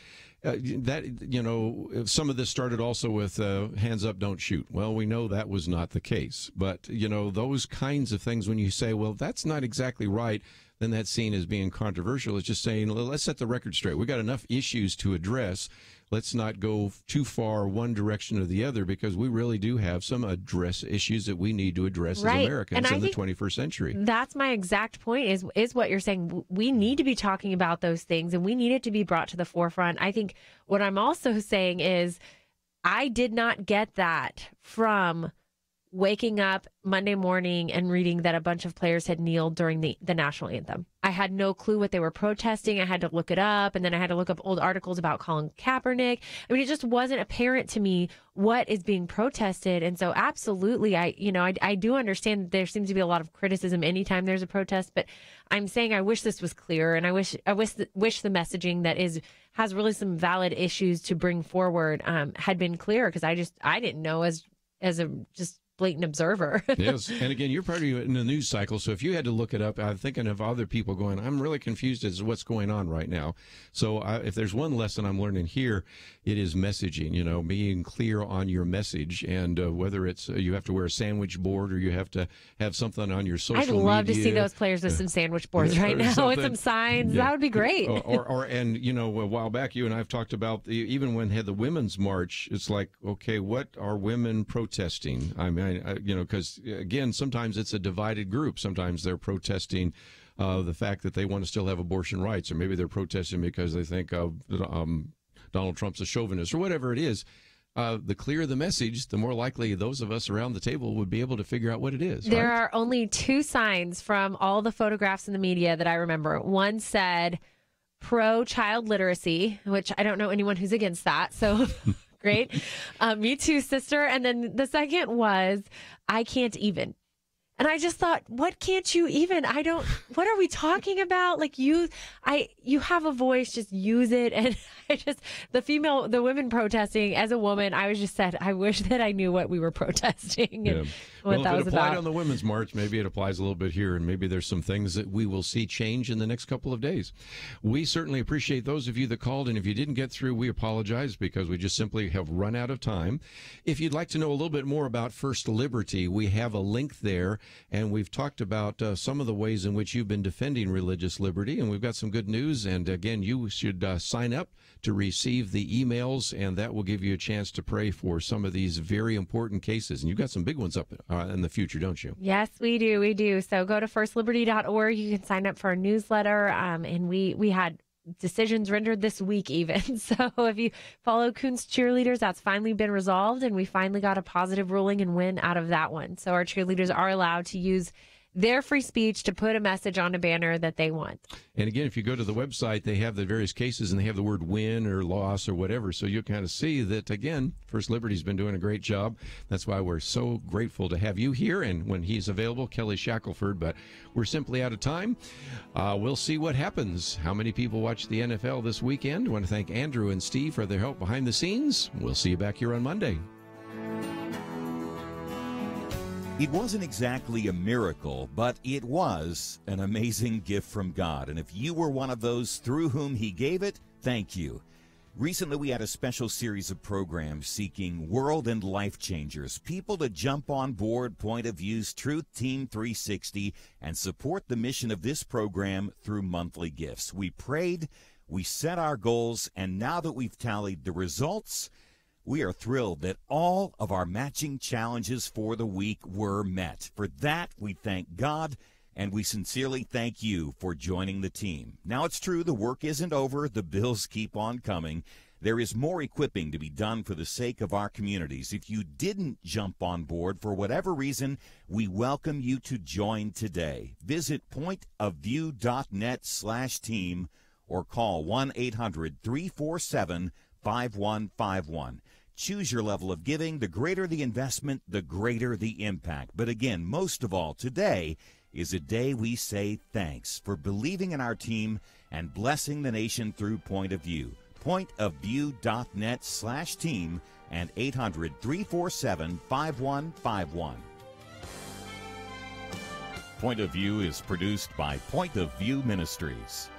some of this started also with hands up, don't shoot. Well, we know that was not the case. But, those kinds of things, when you say, well, that's not exactly right, then that's seen as being controversial. It's just saying, let's set the record straight. We've got enough issues to address. Let's not go too far one direction or the other, because we really do have some issues that we need to address as Americans in the 21st century. That's my exact point is what you're saying. We need to be talking about those things, and we need it to be brought to the forefront. I think what I'm also saying is I did not get that from waking up Monday morning and reading that a bunch of players had kneeled during the national anthem. I had no clue what they were protesting. I had to look it up, and then I had to look up old articles about Colin Kaepernick. I mean, it just wasn't apparent to me what is being protested. And so absolutely, I do understand that there seems to be a lot of criticism anytime there's a protest, but I'm saying I wish this was clear, and I wish the messaging that has really some valid issues to bring forward had been clear, because I didn't know as a just blatant observer. Yes. And again, you're part of in the news cycle. So if you had to look it up, I'm thinking of other people going, I'm really confused as to what's going on right now. So if there's one lesson I'm learning here, it is messaging, being clear on your message, and whether it's you have to wear a sandwich board or you have to have something on your social media. I'd love to see those players with some sandwich boards right now with some signs. Yeah. That would be great. And a while back, you and I have talked about, even when they had the women's march, it's like, okay, what are women protesting? I mean, because again, sometimes it's a divided group. Sometimes they're protesting the fact that they want to still have abortion rights, or maybe they're protesting because they think Donald Trump's a chauvinist, or whatever it is. The clearer the message, the more likely those of us around the table would be able to figure out what it is. There are only two signs from all the photographs in the media that I remember. One said pro-child literacy, which I don't know anyone who's against that, so... Great. Me too, sister. And then the second was, I can't even. And I just thought, what can't you even? What are we talking about? Like you have a voice, just use it. And the women protesting, as a woman, I was just said, I wish that I knew what we were protesting and what that was about. Well, if it applied on the Women's March, maybe it applies a little bit here, and maybe there's some things that we will see change in the next couple of days. We certainly appreciate those of you that called, and if you didn't get through, we apologize, because we just simply have run out of time. If you'd like to know a little bit more about First Liberty, we have a link there. And we've talked about some of the ways in which you've been defending religious liberty, and we've got some good news. And again, you should sign up to receive the emails, and that will give you a chance to pray for some of these very important cases. And you've got some big ones up in the future, don't you? Yes, we do. We do. So go to firstliberty.org. You can sign up for our newsletter, and we had decisions rendered this week even. So if you follow Coons cheerleaders, that's finally been resolved, and we finally got a positive ruling and win out of that one. So our cheerleaders are allowed to use their free speech to put a message on a banner that they want. And again, if you go to the website, they have the various cases, and they have the word win or loss or whatever. So you kind of see that, again, First Liberty's been doing a great job. That's why we're so grateful to have you here. And when he's available, Kelly Shackelford. But we're simply out of time. We'll see what happens. How many people watch the NFL this weekend? I want to thank Andrew and Steve for their help behind the scenes. We'll see you back here on Monday. It wasn't exactly a miracle, but it was an amazing gift from God. And if you were one of those through whom he gave it, thank you. Recently, we had a special series of programs seeking world and life changers, people to jump on board Point of View's Truth Team 360 and support the mission of this program through monthly gifts. We prayed, we set our goals, and now that we've tallied the results, we are thrilled that all of our matching challenges for the week were met. For that, we thank God, and we sincerely thank you for joining the team. Now, it's true, the work isn't over. The bills keep on coming. There is more equipping to be done for the sake of our communities. If you didn't jump on board for whatever reason, we welcome you to join today. Visit pointofview.net/team or call 1-800-347-5151. Choose your level of giving. The greater the investment, the greater the impact. But again, most of all, today is a day we say thanks for believing in our team and blessing the nation through Point of View. Pointofview.net/team and 800-347-5151. Point of View is produced by Point of View Ministries.